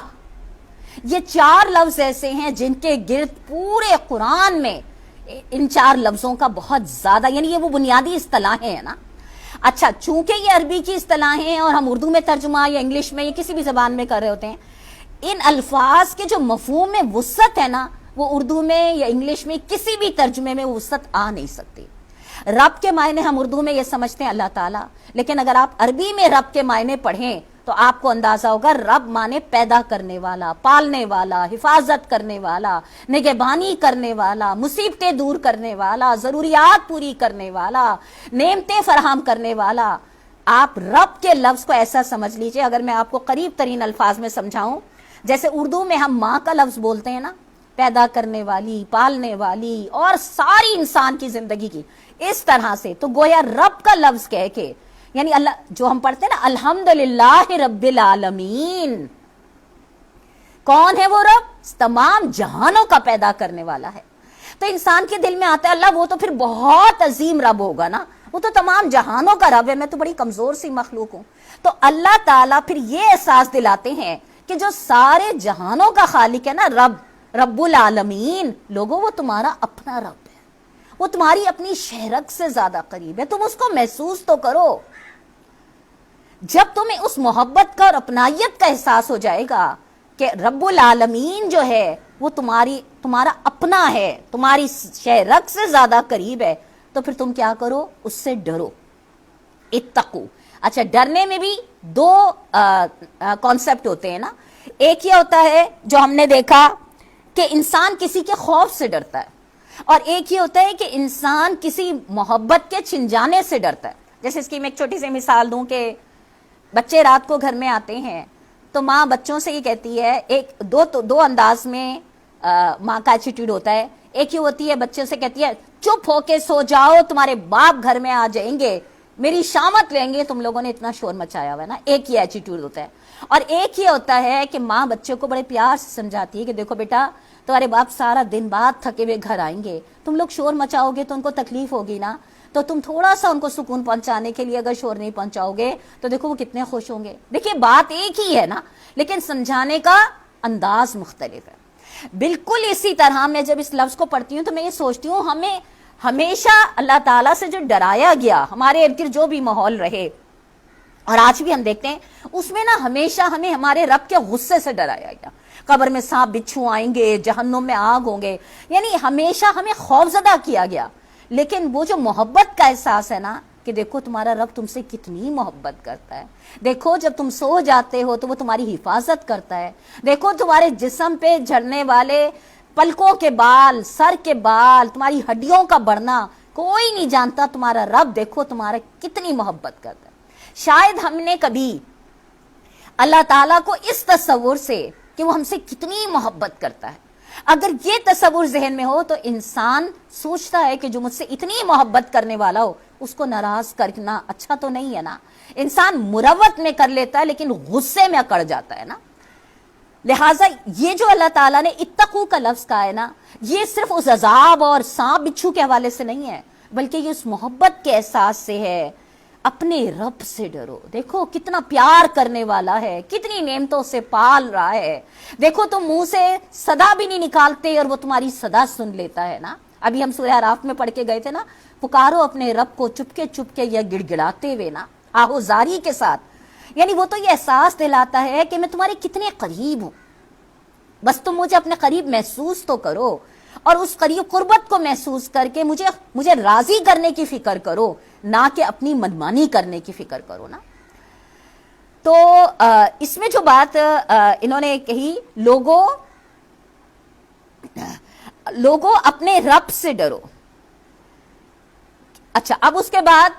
یہ 4 لفظ ایسے ہیں جن کے گرد پورے قرآن میں ان 4 لفظوں کا بہت زیادہ، یعنی یہ وہ بنیادی اصطلاحیں ہیں نا. اچھا، چونکہ یہ عربی کی اصطلاحیں ہیں اور ہم اردو میں ترجمہ یا انگلش میں یا کسی بھی زبان میں کر رہے ہوتے ہیں، ان الفاظ کے جو مفہوم میں وسعت ہے نا، وہ اردو میں یا انگلش میں کسی بھی ترجمے میں وسعت آ نہیں سکتی. رب کے معنی ہم اردو میں یہ سمجھتے ہیں اللہ تعالیٰ، لیکن اگر آپ عربی میں رب کے معنی پڑھیں تو آپ کو اندازہ ہوگا رب مانے پیدا کرنے والا، پالنے والا، حفاظت کرنے والا، نگہبانی کرنے والا، مصیبتیں دور کرنے والا، ضروریات پوری کرنے والا، نعمتیں فراہم کرنے والا. آپ رب کے لفظ کو ایسا سمجھ لیجئے. اگر میں آپ کو قریب ترین الفاظ میں سمجھاؤں، جیسے اردو میں ہم ماں کا لفظ بولتے ہیں نا، پیدا کرنے والی، پالنے والی اور ساری انسان کی زندگی کی، اس طرح سے تو گویا رب کا لفظ کہہ کے، یعنی اللہ جو ہم پڑھتے ہیں نا الحمدللہ رب العالمین، کون ہے وہ رب؟ تمام جہانوں کا پیدا کرنے والا ہے. تو انسان کے دل میں آتا ہے اللہ وہ تو پھر بہت عظیم رب ہوگا نا، وہ تو تمام جہانوں کا رب ہے، میں تو بڑی کمزور سی مخلوق ہوں. تو اللہ تعالیٰ پھر یہ احساس دلاتے ہیں کہ جو سارے جہانوں کا خالق ہے نا، رب العالمین، لوگوں وہ تمہارا اپنا رب ہے، وہ تمہاری اپنی شہرک سے زیادہ قریب ہے، تم اس کو محسوس تو کرو. جب تمہیں اس محبت کا اور اپنائیت کا احساس ہو جائے گا کہ رب العالمین جو ہے وہ تمہارا اپنا ہے، تمہاری شہرک سے زیادہ قریب ہے، تو پھر تم کیا کرو؟ اس سے ڈرو. اتقو. اچھا، ڈرنے میں بھی 2 کانسیپٹ ہوتے ہیں نا. ایک یہ ہوتا ہے جو ہم نے دیکھا کہ انسان کسی کے خوف سے ڈرتا ہے، اور ایک یہ ہوتا ہے کہ انسان کسی محبت کے چھن جانے سے ڈرتا ہے. جیسے اس کی میں ایک چھوٹی سی مثال دوں کہ بچے رات کو گھر میں آتے ہیں تو ماں بچوں سے یہ کہتی ہے، ایک دو انداز میں ماں کا ایٹیٹیوڈ ہوتا ہے. ایک یہ ہوتی ہے بچوں سے کہتی ہے چپ ہو کے سو جاؤ، تمہارے باپ گھر میں آ جائیں گے، میری شامت لیں گے، تم لوگوں نے اتنا شور مچایا ہوا ہے نا. ایک یہ ایٹیٹیوڈ ہوتا ہے. اور ایک یہ ہوتا ہے کہ ماں بچوں کو بڑے پیار سے سمجھاتی ہے کہ دیکھو بیٹا، تمہارے باپ سارا دن بعد تھکے ہوئے گھر آئیں گے، تم لوگ شور مچاؤ گے تو ان کو تکلیف ہوگی نا، تو تم تھوڑا سا ان کو سکون پہنچانے کے لیے اگر شور نہیں پہنچاؤ گے تو دیکھو وہ کتنے خوش ہوں گے. دیکھیے بات ایک ہی ہے نا، لیکن سمجھانے کا انداز مختلف ہے. بالکل اسی طرح میں جب اس لفظ کو پڑھتی ہوں تو میں یہ سوچتی ہوں ہمیں ہمیشہ اللہ تعالیٰ سے جو ڈرایا گیا، ہمارے ارد گرد جو بھی ماحول رہے اور آج بھی ہم دیکھتے ہیں، اس میں نا ہمیشہ ہمیں ہمارے رب کے غصے سے ڈرایا گیا. قبر میں سانپ بچھو آئیں گے، جہنم میں آگ ہوں گے، یعنی ہمیشہ ہمیں خوفزدہ کیا گیا. لیکن وہ جو محبت کا احساس ہے نا کہ دیکھو تمہارا رب تم سے کتنی محبت کرتا ہے، دیکھو جب تم سو جاتے ہو تو وہ تمہاری حفاظت کرتا ہے، دیکھو تمہارے جسم پہ جھڑنے والے پلکوں کے بال، سر کے بال، تمہاری ہڈیوں کا بڑھنا کوئی نہیں جانتا تمہارا رب دیکھو تمہارا کتنی محبت کرتا ہے۔ شاید ہم نے کبھی اللہ تعالیٰ کو اس تصور سے کہ وہ ہم سے کتنی محبت کرتا ہے، اگر یہ تصور ذہن میں ہو تو انسان سوچتا ہے کہ جو مجھ سے اتنی محبت کرنے والا ہو اس کو ناراض کرنا اچھا تو نہیں ہے نا۔ انسان مروت میں کر لیتا ہے لیکن غصے میں اکڑ جاتا ہے نا۔ لہٰذا یہ جو اللہ تعالیٰ نے اتقو کا لفظ کہا ہے نا، یہ صرف اس عذاب اور سانپ بچھو کے حوالے سے نہیں ہے، بلکہ یہ اس محبت کے احساس سے ہے۔ اپنے رب سے ڈرو، دیکھو کتنا پیار کرنے والا ہے، کتنی نعمتوں سے پال رہا ہے، دیکھو تم منہ سے صدا بھی نہیں نکالتے اور وہ تمہاری صدا سن لیتا ہے نا۔ ابھی ہم سورہ اعراف میں پڑھ کے گئے تھے نا، پکارو اپنے رب کو چپکے چپکے یا گڑ گڑاتے ہوئے نا، آہوزاری کے ساتھ، یعنی وہ تو یہ احساس دلاتا ہے کہ میں تمہارے کتنے قریب ہوں، بس تم مجھے اپنے قریب محسوس تو کرو، اور اس قریب قربت کو محسوس کر کے مجھے راضی کرنے کی فکر کرو، نہ کہ اپنی منمانی کرنے کی فکر کرو نا۔ تو اس میں جو بات انہوں نے کہی، لوگوں اپنے رب سے ڈرو۔ اچھا، اب اس کے بعد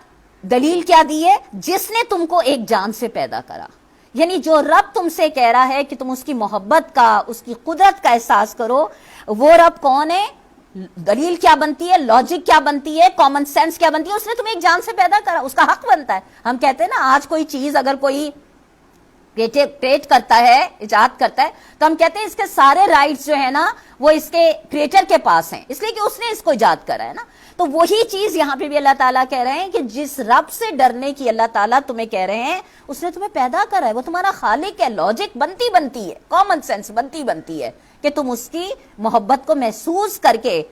دلیل کیا دی ہے؟ جس نے تم کو ایک جان سے پیدا کرا، یعنی جو رب تم سے کہہ رہا ہے کہ تم اس کی محبت کا، اس کی قدرت کا احساس کرو، وہ رب کون ہے؟ دلیل کیا بنتی ہے، لاجک کیا بنتی ہے، کامن سینس کیا بنتی ہے؟ اس نے تمہیں ایک جان سے پیدا کرا، اس کا حق بنتا ہے۔ ہم کہتے ہیں نا آج کوئی چیز اگر کوئی کریٹ کرتا ہے، ایجاد کرتا ہے، تو ہم کہتے ہیں اس کے سارے رائٹس جو ہے نا وہ اس کے کریٹر کے پاس ہیں، اس لیے کہ اس نے اس کو ایجاد کرا ہے نا۔ تو وہی چیز یہاں پہ بھی اللہ تعالیٰ کہہ رہے ہیں کہ جس رب سے ڈرنے کی اللہ تعالیٰ تمہیں کہہ رہے ہیں، اس نے تمہیں پیدا کرا ہے، وہ تمہارا خالق ہے۔ لاجک بنتی ہے، کامن سینس بنتی ہے کہ تم اس کی محبت کو محسوس کر کے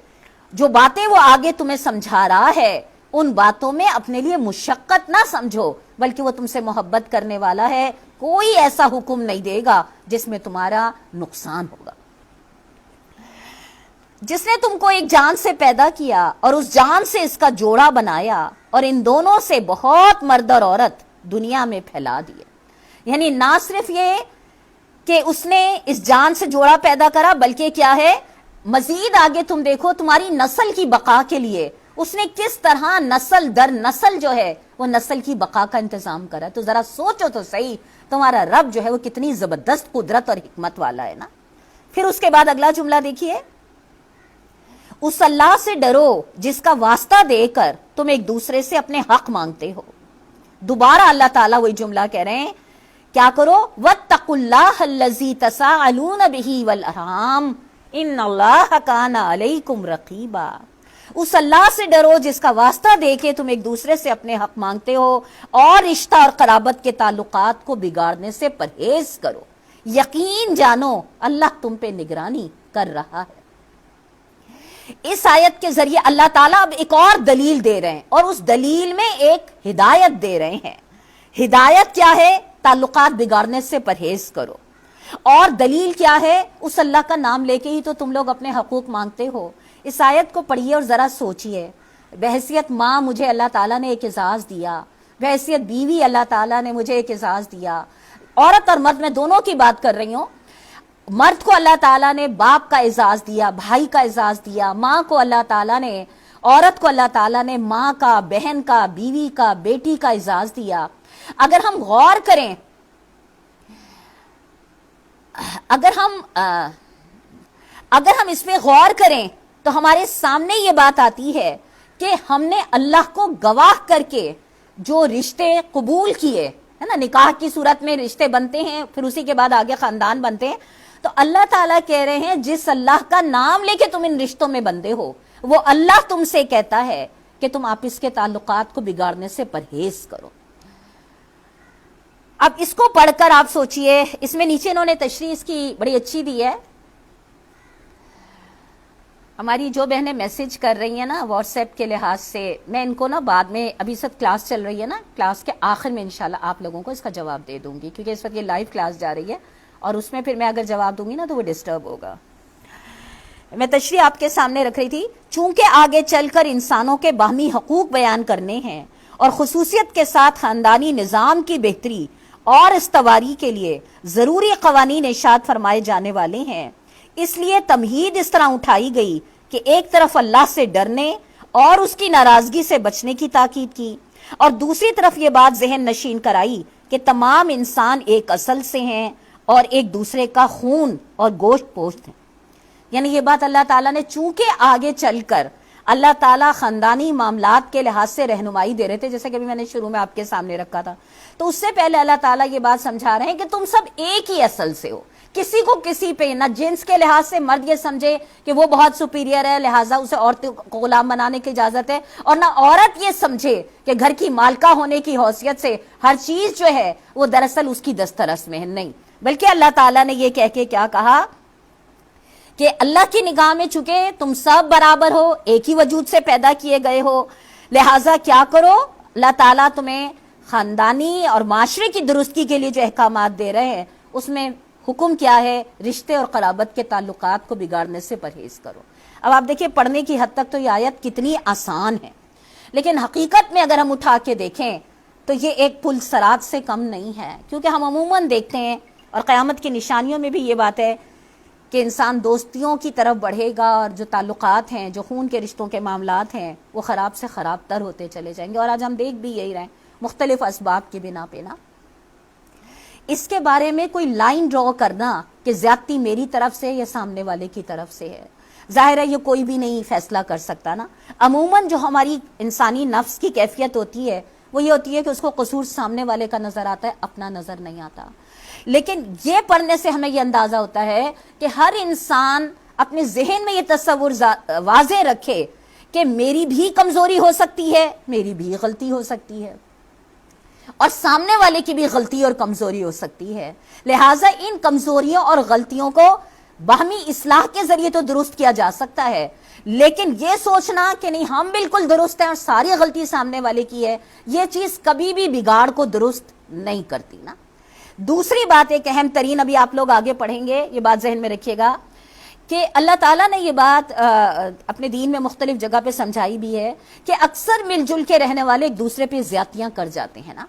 جو باتیں وہ آگے تمہیں سمجھا رہا ہے ان باتوں میں اپنے لیے مشقت نہ سمجھو، بلکہ وہ تم سے محبت کرنے والا ہے، کوئی ایسا حکم نہیں دے گا جس میں تمہارا نقصان ہوگا۔ جس نے تم کو ایک جان سے پیدا کیا اور اس جان سے اس کا جوڑا بنایا اور ان دونوں سے بہت مرد اور عورت دنیا میں پھیلا دیے، یعنی نہ صرف یہ کہ اس نے اس جان سے جوڑا پیدا کرا، بلکہ کیا ہے مزید آگے تم دیکھو تمہاری نسل کی بقا کے لیے اس نے کس طرح نسل در نسل جو ہے وہ نسل کی بقا کا انتظام کرا۔ تو ذرا سوچو تو صحیح، تمہارا رب جو ہے وہ کتنی زبردست قدرت اور حکمت والا ہے نا۔ پھر اس کے بعد اگلا جملہ دیکھیے، اس اللہ سے ڈرو جس کا واسطہ دے کر تم ایک دوسرے سے اپنے حق مانگتے ہو۔ دوبارہ اللہ تعالیٰ وہی جملہ کہہ رہے ہیں، کیا کرو؟ وَاتَّقُوا اللَّهَ الَّذِي تَسَاءَلُونَ بِهِ وَالْأَرْحَامَ إِنَّ اللَّهَ كَانَ عَلَيْكُمْ رَقِيبًا۔ اس اللہ سے ڈرو جس کا واسطہ دے کے تم ایک دوسرے سے اپنے حق مانگتے ہو، اور رشتہ اور قرابت کے تعلقات کو بگاڑنے سے پرہیز کرو، یقین جانو اللہ تم پہ نگرانی کر رہا ہے۔ اس آیت کے ذریعے اللہ تعالیٰ اب ایک اور دلیل دے رہے ہیں، اور اس دلیل میں ایک ہدایت دے رہے ہیں۔ ہدایت کیا ہے؟ تعلقات بگاڑنے سے پرہیز کرو۔ اور دلیل کیا ہے؟ اس اللہ کا نام لے کے ہی تو تم لوگ اپنے حقوق مانگتے ہو۔ اس آیت کو پڑھیے اور ذرا سوچیے، بحیثیت ماں مجھے اللہ تعالیٰ نے ایک اعزاز دیا، بحیثیت بیوی اللہ تعالیٰ نے مجھے ایک اعزاز دیا، عورت اور مرد میں دونوں کی بات کر رہی ہوں۔ مرد کو اللہ تعالیٰ نے باپ کا اعزاز دیا، بھائی کا اعزاز دیا، ماں کو اللہ تعالیٰ نے، عورت کو اللہ تعالیٰ نے ماں کا، بہن کا، بیوی کا، بیٹی کا اعزاز دیا۔ اگر ہم غور کریں، اگر ہم اس میں غور کریں تو ہمارے سامنے یہ بات آتی ہے کہ ہم نے اللہ کو گواہ کر کے جو رشتے قبول کیے ہے نا، نکاح کی صورت میں رشتے بنتے ہیں، پھر اسی کے بعد آگے خاندان بنتے ہیں، تو اللہ تعالیٰ کہہ رہے ہیں جس اللہ کا نام لے کے تم ان رشتوں میں بندے ہو، وہ اللہ تم سے کہتا ہے کہ تم آپس کے تعلقات کو بگاڑنے سے پرہیز کرو۔ اب اس کو پڑھ کر آپ سوچئے، اس میں نیچے انہوں نے تشریح اس کی بڑی اچھی دی ہے۔ ہماری جو بہنیں میسج کر رہی ہیں نا واٹس ایپ کے لحاظ سے، میں ان کو نا بعد میں، ابھی سب کلاس چل رہی ہے نا، کلاس کے آخر میں انشاءاللہ آپ لوگوں کو اس کا جواب دے دوں گی، کیونکہ اس وقت یہ لائیو کلاس جا رہی ہے اور اس میں پھر میں اگر جواب دوں گی نا تو وہ ڈسٹرب ہوگا۔ میں تشریح آپ کے سامنے رکھ رہی تھی، چونکہ آگے چل کر انسانوں کے باہمی حقوق بیان کرنے ہیں اور خصوصیت کے ساتھ خاندانی نظام کی بہتری اور استواری کے لیے ضروری قوانین ارشاد فرمائے جانے والے ہیں، اس لیے تمہید اس طرح اٹھائی گئی کہ ایک طرف اللہ سے ڈرنے اور اس کی ناراضگی سے بچنے کی تاکید کی، اور دوسری طرف یہ بات ذہن نشین کرائی کہ تمام انسان ایک اصل سے ہیں اور ایک دوسرے کا خون اور گوشت پوشت ہیں۔ یعنی یہ بات اللہ تعالیٰ نے چونکہ آگے چل کر اللہ تعالیٰ خاندانی معاملات کے لحاظ سے رہنمائی دے رہے تھے، جیسے کہ میں نے شروع میں آپ کے سامنے رکھا تھا، تو اس سے پہلے اللہ تعالیٰ یہ بات سمجھا رہے ہیں کہ تم سب ایک ہی اصل سے ہو، کسی کو کسی پہ نہ جنس کے لحاظ سے مرد یہ سمجھے کہ وہ بہت سپیریئر ہے لہٰذا اسے عورت کو غلام بنانے کی اجازت ہے، اور نہ عورت یہ سمجھے کہ گھر کی مالکہ ہونے کی حیثیت سے ہر چیز جو ہے وہ دراصل اس کی دسترس میں ہے، نہیں، بلکہ اللہ تعالیٰ نے یہ کہہ کے کیا کہا کہ اللہ کی نگاہ میں چونکہ تم سب برابر ہو، ایک ہی وجود سے پیدا کیے گئے ہو، لہٰذا کیا کرو، اللہ تعالیٰ تمہیں خاندانی اور معاشرے کی درستگی کے لیے جو احکامات دے رہے ہیں اس میں حکم کیا ہے، رشتے اور قرابت کے تعلقات کو بگاڑنے سے پرہیز کرو۔ اب آپ دیکھیں پڑھنے کی حد تک تو یہ آیت کتنی آسان ہے، لیکن حقیقت میں اگر ہم اٹھا کے دیکھیں تو یہ ایک پل صراط سے کم نہیں ہے، کیونکہ ہم عموماً دیکھتے ہیں اور قیامت کی نشانیوں میں بھی یہ بات ہے کہ انسان دوستیوں کی طرف بڑھے گا اور جو تعلقات ہیں، جو خون کے رشتوں کے معاملات ہیں، وہ خراب سے خراب تر ہوتے چلے جائیں گے، اور آج ہم دیکھ بھی یہی رہے ہیں مختلف اسباب کی بنا پہ نا۔ اس کے بارے میں کوئی لائن ڈرا کرنا کہ زیادتی میری طرف سے یا سامنے والے کی طرف سے ہے، ظاہر ہے یہ کوئی بھی نہیں فیصلہ کر سکتا نا۔ عموماً جو ہماری انسانی نفس کی کیفیت ہوتی ہے وہ یہ ہوتی ہے کہ اس کو قصور سامنے والے کا نظر آتا ہے، اپنا نظر نہیں آتا۔ لیکن یہ پڑھنے سے ہمیں یہ اندازہ ہوتا ہے کہ ہر انسان اپنے ذہن میں یہ تصور واضح رکھے کہ میری بھی کمزوری ہو سکتی ہے، میری بھی غلطی ہو سکتی ہے، اور سامنے والے کی بھی غلطی اور کمزوری ہو سکتی ہے، لہٰذا ان کمزوریوں اور غلطیوں کو باہمی اصلاح کے ذریعے تو درست کیا جا سکتا ہے، لیکن یہ سوچنا کہ نہیں ہم بالکل درست ہیں اور ساری غلطی سامنے والے کی ہے، یہ چیز کبھی بھی بگاڑ کو درست نہیں کرتی نا۔ دوسری بات ایک اہم ترین، ابھی آپ لوگ آگے پڑھیں گے، یہ بات ذہن میں رکھیے گا کہ اللہ تعالیٰ نے یہ بات اپنے دین میں مختلف جگہ پہ سمجھائی بھی ہے کہ اکثر مل جل کے رہنے والے ایک دوسرے پہ زیادتیاں کر جاتے ہیں نا۔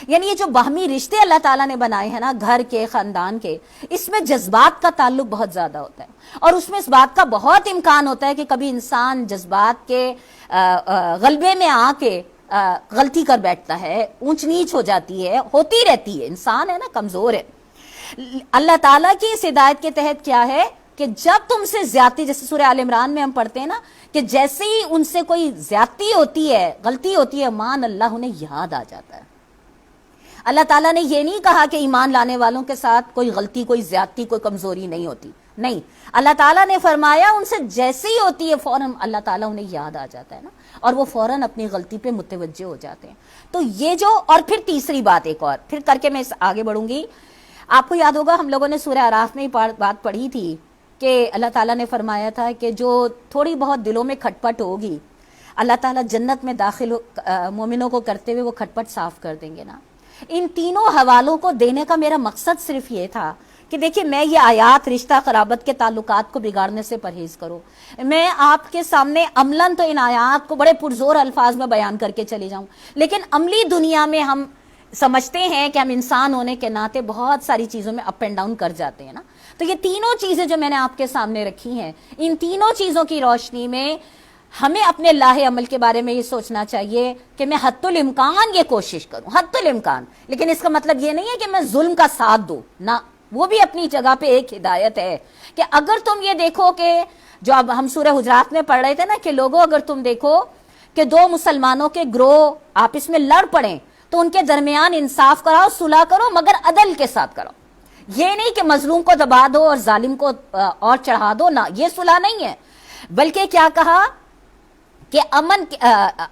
یعنی یہ جو باہمی رشتے اللہ تعالیٰ نے بنائے ہیں نا، گھر کے، خاندان کے، اس میں جذبات کا تعلق بہت زیادہ ہوتا ہے، اور اس میں اس بات کا بہت امکان ہوتا ہے کہ کبھی انسان جذبات کے غلبے میں آ کے غلطی کر بیٹھتا ہے، اونچ نیچ ہو جاتی ہے، ہوتی رہتی ہے، انسان ہے نا، کمزور ہے۔ اللہ تعالیٰ کی اس ہدایت کے تحت کیا ہے کہ جب تم سے زیادتی، جیسے سورہ آل عمران میں ہم پڑھتے ہیں نا کہ جیسے ہی ان سے کوئی زیادتی ہوتی ہے، غلطی ہوتی ہے، مان اللہ انہیں یاد آ جاتا ہے۔ اللہ تعالیٰ نے یہ نہیں کہا کہ ایمان لانے والوں کے ساتھ کوئی غلطی، کوئی زیادتی، کوئی کمزوری نہیں ہوتی، نہیں، اللہ تعالیٰ نے فرمایا ان سے جیسے ہی ہوتی ہے فوراً اللہ تعالیٰ انہیں یاد آ جاتا ہے نا، اور وہ فوراً اپنی غلطی پہ متوجہ ہو جاتے ہیں۔ تو یہ جو، اور پھر تیسری بات ایک اور پھر کر کے میں آگے بڑھوں گی۔ آپ کو یاد ہوگا ہم لوگوں نے سورہ اعراف میں بات پڑھی تھی کہ اللہ تعالیٰ نے فرمایا تھا کہ جو تھوڑی بہت دلوں میں کھٹ پٹ ہوگی، اللہ تعالیٰ جنت میں داخل مومنوں کو کرتے ہوئے وہ کھٹ پٹ صاف کر دیں گے نا۔ ان تینوں حوالوں کو دینے کا میرا مقصد صرف یہ تھا کہ دیکھیں میں یہ آیات رشتہ قرابت کے تعلقات کو بگاڑنے سے پرہیز کرو، میں آپ کے سامنے عملاً تو ان آیات کو بڑے پرزور الفاظ میں بیان کر کے چلی جاؤں، لیکن عملی دنیا میں ہم سمجھتے ہیں کہ ہم انسان ہونے کے ناطے بہت ساری چیزوں میں اپ اینڈ ڈاؤن کر جاتے ہیں نا۔ تو یہ تینوں چیزیں جو میں نے آپ کے سامنے رکھی ہیں، ان تینوں چیزوں کی روشنی میں ہمیں اپنے لاہ عمل کے بارے میں یہ سوچنا چاہیے کہ میں حتی الامکان یہ کوشش کروں، حتی الامکان، لیکن اس کا مطلب یہ نہیں ہے کہ میں ظلم کا ساتھ دوں، نہ، وہ بھی اپنی جگہ پہ ایک ہدایت ہے کہ اگر تم یہ دیکھو کہ جو اب ہم سورہ حجرات میں پڑھ رہے تھے نا کہ لوگوں اگر تم دیکھو کہ دو مسلمانوں کے گروہ آپس میں لڑ پڑیں تو ان کے درمیان انصاف کراؤ، صلح کرو، مگر عدل کے ساتھ کرو، یہ نہیں کہ مظلوم کو دبا دو اور ظالم کو اور چڑھا دو، نہ، یہ صلح نہیں ہے، بلکہ کیا کہا کہ امن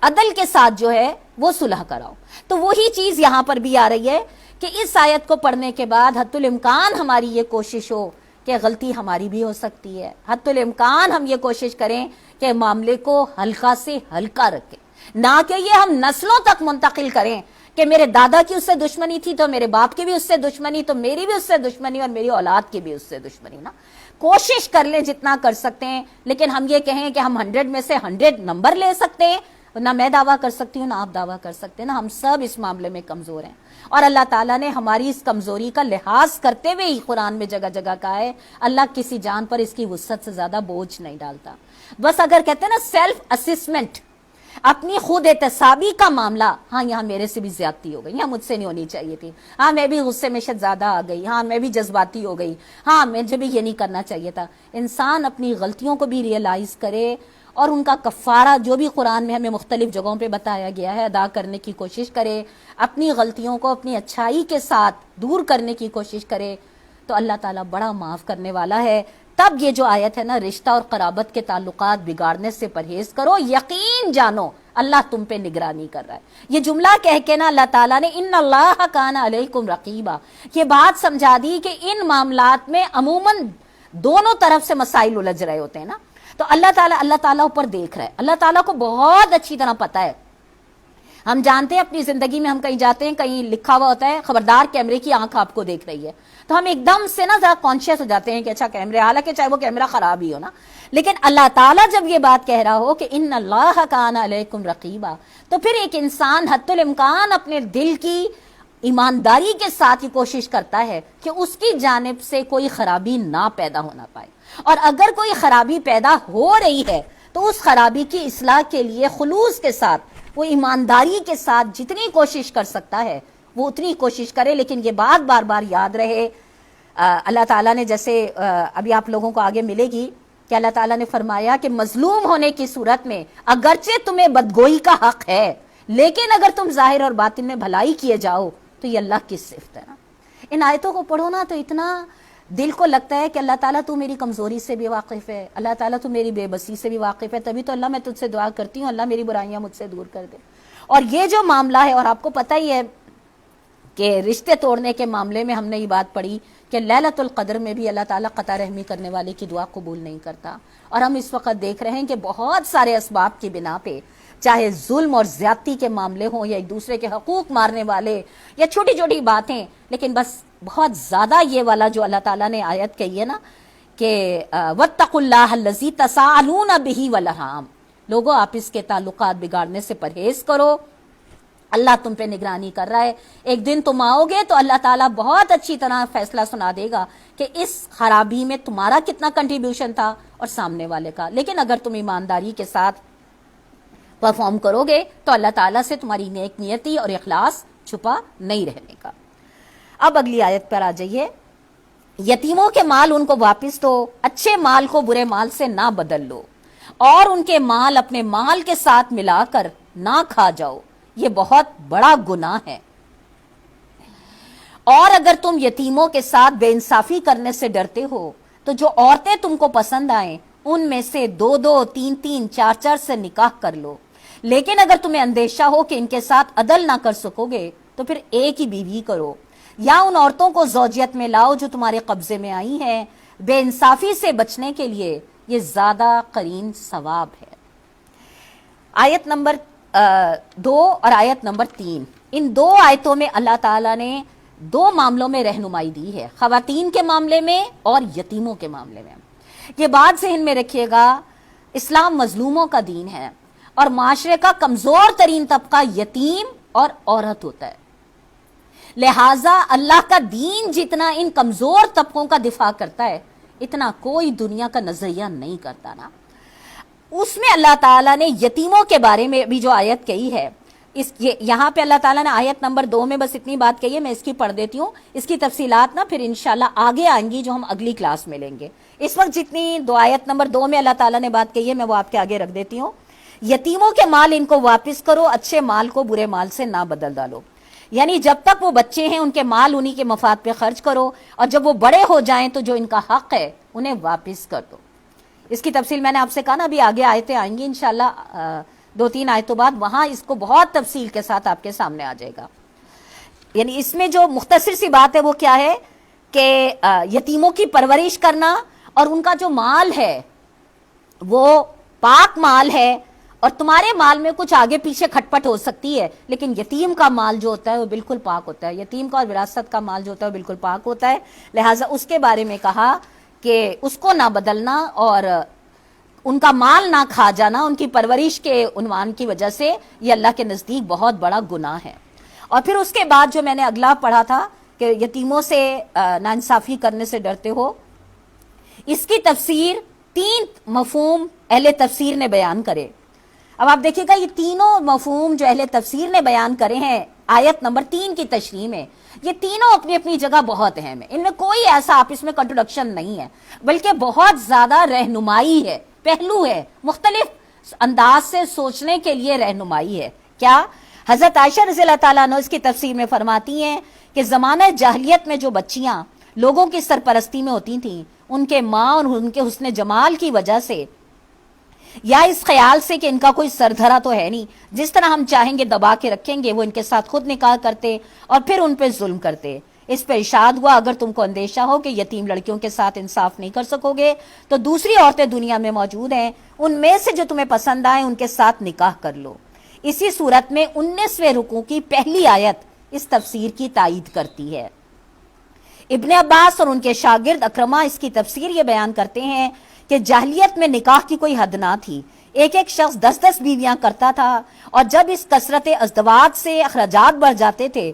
عدل کے ساتھ جو ہے وہ صلح کراؤ۔ تو وہی چیز یہاں پر بھی آ رہی ہے کہ اس آیت کو پڑھنے کے بعد حتی الامکان ہماری یہ کوشش ہو کہ غلطی ہماری بھی ہو سکتی ہے، حتی الامکان ہم یہ کوشش کریں کہ معاملے کو ہلکا سے ہلکا رکھیں، نہ کہ یہ ہم نسلوں تک منتقل کریں کہ میرے دادا کی اس سے دشمنی تھی تو میرے باپ کی بھی اس سے دشمنی، تو میری بھی اس سے دشمنی اور میری اولاد کی بھی اس سے دشمنی نا۔ کوشش کر لیں جتنا کر سکتے ہیں، لیکن ہم یہ کہیں کہ ہم 100 میں سے 100 نمبر لے سکتے ہیں، نہ میں دعویٰ کر سکتی ہوں نہ آپ دعویٰ کر سکتے ہیں، نہ ہم سب اس معاملے میں کمزور ہیں، اور اللہ تعالیٰ نے ہماری اس کمزوری کا لحاظ کرتے ہوئے ہی قرآن میں جگہ جگہ کہا ہے اللہ کسی جان پر اس کی وسعت سے زیادہ بوجھ نہیں ڈالتا۔ بس اگر کہتے ہیں نا سیلف اسسمنٹ، اپنی خود احتسابی کا معاملہ، ہاں یہاں میرے سے بھی زیادتی ہو گئی، یہاں مجھ سے نہیں ہونی چاہیے تھی، ہاں میں بھی غصے میں شاید زیادہ آ گئی، ہاں میں بھی جذباتی ہو گئی، ہاں مجھے بھی یہ نہیں کرنا چاہیے تھا۔ انسان اپنی غلطیوں کو بھی ریئلائز کرے اور ان کا کفارہ جو بھی قرآن میں ہمیں مختلف جگہوں پہ بتایا گیا ہے ادا کرنے کی کوشش کرے، اپنی غلطیوں کو اپنی اچھائی کے ساتھ دور کرنے کی کوشش کرے، تو اللہ تعالیٰ بڑا معاف کرنے والا ہے۔ تب یہ جو آیت ہے نا رشتہ اور قرابت کے تعلقات بگاڑنے سے پرہیز کرو، یقین جانو اللہ تم پہ نگرانی کر رہا ہے۔ یہ جملہ کہہ کے نا اللہ تعالیٰ نے ان اللہ کان علیکم رقیبا یہ بات سمجھا دی کہ ان معاملات میں عموماً دونوں طرف سے مسائل الجھ رہے ہوتے ہیں نا، تو اللہ تعالیٰ اوپر دیکھ رہا ہے، اللہ تعالیٰ کو بہت اچھی طرح پتہ ہے۔ ہم جانتے ہیں اپنی زندگی میں ہم کہیں جاتے ہیں، کہیں لکھا ہوا ہوتا ہے خبردار کیمرے کی آنکھ آپ کو دیکھ رہی ہے، تو ہم ایک دم سے نا ذرا کانشیس ہو جاتے ہیں کہ اچھا کیمرے، حالانکہ چاہے وہ کیمرہ خراب ہی ہو نا، لیکن اللہ تعالیٰ جب یہ بات کہہ رہا ہو کہ ان اللہ کان علیکم رقیبا، تو پھر ایک انسان حتی الامکان اپنے دل کی ایمانداری کے ساتھ یہ کوشش کرتا ہے کہ اس کی جانب سے کوئی خرابی نہ پیدا ہونا پائے، اور اگر کوئی خرابی پیدا ہو رہی ہے تو اس خرابی کی اصلاح کے لیے خلوص کے ساتھ، وہ ایمانداری کے ساتھ جتنی کوشش کر سکتا ہے وہ اتنی کوشش کرے۔ لیکن یہ بات بار بار یاد رہے، اللہ تعالیٰ نے جیسے ابھی آپ لوگوں کو آگے ملے گی کہ اللہ تعالیٰ نے فرمایا کہ مظلوم ہونے کی صورت میں اگرچہ تمہیں بدگوئی کا حق ہے، لیکن اگر تم ظاہر اور باطن میں بھلائی کیے جاؤ تو یہ اللہ کی صفت ہے نا۔ ان آیتوں کو پڑھو نا تو اتنا دل کو لگتا ہے کہ اللہ تعالیٰ تو میری کمزوری سے بھی واقف ہے، اللہ تعالیٰ تو میری بے بسی سے بھی واقف ہے، تبھی تو اللہ میں تجھ سے دعا کرتی ہوں اللہ میری برائیاں مجھ سے دور کر دے۔ اور یہ جو معاملہ ہے، اور آپ کو پتہ ہی ہے کہ رشتے توڑنے کے معاملے میں ہم نے یہ بات پڑھی کہ لیلۃ القدر میں بھی اللہ تعالیٰ قطع رحمی کرنے والے کی دعا قبول نہیں کرتا، اور ہم اس وقت دیکھ رہے ہیں کہ بہت سارے اسباب کی بنا پہ، چاہے ظلم اور زیادتی کے معاملے ہوں یا ایک دوسرے کے حقوق مارنے والے یا چھوٹی چھوٹی باتیں، لیکن بس بہت زیادہ یہ والا جو اللہ تعالیٰ نے آیت کہی ہے نا کہ واتقوا اللہ الذی تساءلون بہ والارحام، لوگوں آپس کے تعلقات بگاڑنے سے پرہیز کرو، اللہ تم پہ نگرانی کر رہا ہے۔ ایک دن تم آؤ گے تو اللہ تعالیٰ بہت اچھی طرح فیصلہ سنا دے گا کہ اس خرابی میں تمہارا کتنا کنٹریبیوشن تھا اور سامنے والے کا، لیکن اگر تم ایمانداری کے ساتھ پرفارم کرو گے تو اللہ تعالیٰ سے تمہاری نیک نیتی اور اخلاص چھپا نہیں رہنے کا۔ اب اگلی آیت پر آ جائیے، یتیموں کے مال ان کو واپس دو، اچھے مال کو برے مال سے نہ بدل لو، اور ان کے مال اپنے مال کے ساتھ ملا کر نہ کھا جاؤ، یہ بہت بڑا گناہ ہے۔ اور اگر تم یتیموں کے ساتھ بے انصافی کرنے سے ڈرتے ہو تو جو عورتیں تم کو پسند آئیں ان میں سے 2 2 3 3 4 4 سے نکاح کر لو، لیکن اگر تمہیں اندیشہ ہو کہ ان کے ساتھ عدل نہ کر سکو گے تو پھر ایک ہی بیوی کرو، یا ان عورتوں کو زوجیت میں لاؤ جو تمہارے قبضے میں آئی ہیں، بے انصافی سے بچنے کے لیے یہ زیادہ قرین ثواب ہے۔ آیت نمبر 2 اور آیت نمبر 3، ان 2 آیتوں میں اللہ تعالیٰ نے 2 معاملوں میں رہنمائی دی ہے، خواتین کے معاملے میں اور یتیموں کے معاملے میں۔ یہ بات ذہن میں رکھیے گا، اسلام مظلوموں کا دین ہے، اور معاشرے کا کمزور ترین طبقہ یتیم اور عورت ہوتا ہے، لہٰذا اللہ کا دین جتنا ان کمزور طبقوں کا دفاع کرتا ہے اتنا کوئی دنیا کا نظریہ نہیں کرتا نا۔ اس میں اللہ تعالیٰ نے یتیموں کے بارے میں بھی جو آیت کہی ہے، یہاں پہ اللہ تعالیٰ نے آیت نمبر 2 میں بس اتنی بات کہی ہے، میں اس کی پڑھ دیتی ہوں، اس کی تفصیلات نا پھر انشاءاللہ آگے آئیں گی جو ہم اگلی کلاس میں لیں گے۔ اس وقت جتنی آیت نمبر 2 میں اللہ تعالیٰ نے بات کہی ہے میں وہ آپ کے آگے رکھ دیتی ہوں۔ یتیموں کے مال ان کو واپس کرو، اچھے مال کو برے مال سے نہ بدل ڈالو، یعنی جب تک وہ بچے ہیں ان کے مال انہی کے مفاد پہ خرچ کرو، اور جب وہ بڑے ہو جائیں تو جو ان کا حق ہے انہیں واپس کر دو۔ اس کی تفصیل میں نے آپ سے کہا نا ابھی آگے آیتیں آئیں گی انشاءاللہ 2-3 آیتوں بعد، وہاں اس کو بہت تفصیل کے ساتھ آپ کے سامنے آ جائے گا۔ یعنی اس میں جو مختصر سی بات ہے وہ کیا ہے کہ یتیموں کی پرورش کرنا، اور ان کا جو مال ہے وہ پاک مال ہے، اور تمہارے مال میں کچھ آگے پیچھے کھٹپٹ ہو سکتی ہے، لیکن یتیم کا مال جو ہوتا ہے وہ بالکل پاک ہوتا ہے، یتیم کا اور وراثت کا مال جو ہوتا ہے وہ بالکل پاک ہوتا ہے، لہٰذا اس کے بارے میں کہا کہ اس کو نہ بدلنا، اور ان کا مال نہ کھا جانا ان کی پرورش کے عنوان کی وجہ سے یہ اللہ کے نزدیک بہت بڑا گناہ ہے۔ اور پھر اس کے بعد جو میں نے اگلا پڑھا تھا کہ یتیموں سے ناانصافی کرنے سے ڈرتے ہو، اس کی تفسیر 3 مفہوم اہل تفسیر نے بیان کرے۔ اب آپ دیکھیے گا یہ تینوں مفہوم جو اہل تفسیر نے بیان کرے ہیں آیت نمبر 3 کی تشریح میں، یہ تینوں اپنی اپنی جگہ بہت اہم ہیں، ان میں کوئی ایسا آپس میں کنٹروڈکشن نہیں ہے، بلکہ بہت زیادہ رہنمائی ہے، پہلو ہے، مختلف انداز سے سوچنے کے لیے رہنمائی ہے۔ کیا؟ حضرت عائشہ رضی اللہ تعالیٰ عنہ اس کی تفسیر میں فرماتی ہیں کہ زمانہ جاہلیت میں جو بچیاں لوگوں کی سرپرستی میں ہوتی تھیں، ان کے ماں اور ان کے حسن جمال کی وجہ سے یا اس خیال سے کہ ان کا کوئی سردھرا تو ہے نہیں، جس طرح ہم چاہیں گے دبا کے رکھیں گے، وہ ان کے ساتھ خود نکاح کرتے اور پھر ان پہ ظلم کرتے۔ اس پہ ارشاد ہوا اگر تم کو اندیشہ ہو کہ یتیم لڑکیوں کے ساتھ انصاف نہیں کر سکو گے تو دوسری عورتیں دنیا میں موجود ہیں، ان میں سے جو تمہیں پسند آئیں ان کے ساتھ نکاح کر لو۔ اسی صورت میں 19ویں رکوع کی پہلی آیت اس تفسیر کی تائید کرتی ہے۔ ابن عباس اور ان کے شاگرد اکرمہ اس کی تفسیر یہ بیان کرتے ہیں کہ جاہلیت میں نکاح کی کوئی حد نہ تھی، ایک ایک شخص 10 بیویاں کرتا تھا، اور جب اس کثرت ازدواج سے اخراجات بڑھ جاتے تھے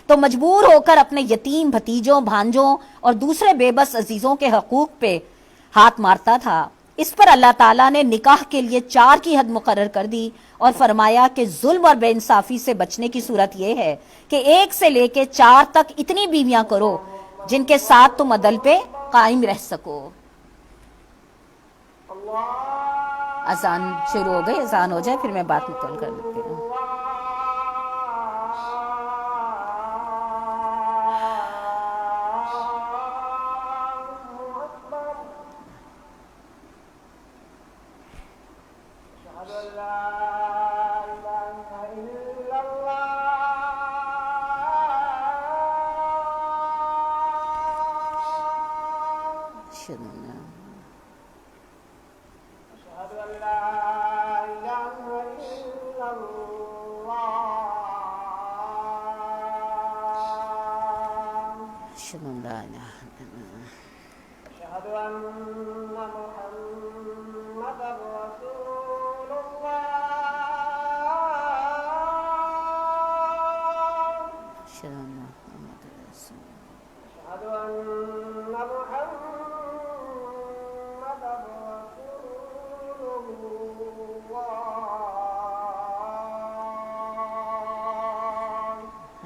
تو مجبور ہو کر اپنے یتیم بھتیجوں، بھانجوں اور دوسرے بے بس عزیزوں کے حقوق پہ ہاتھ مارتا تھا۔ اس پر اللہ تعالیٰ نے نکاح کے لیے 4 کی حد مقرر کر دی اور فرمایا کہ ظلم اور بے انصافی سے بچنے کی صورت یہ ہے کہ 1 سے لے کے 4 تک اتنی بیویاں کرو جن کے ساتھ تم عدل پہ قائم رہ سکو۔ اذان شروع ہو گئی، اذان ہو جائے پھر میں بات مکمل کر دیتی ہوں۔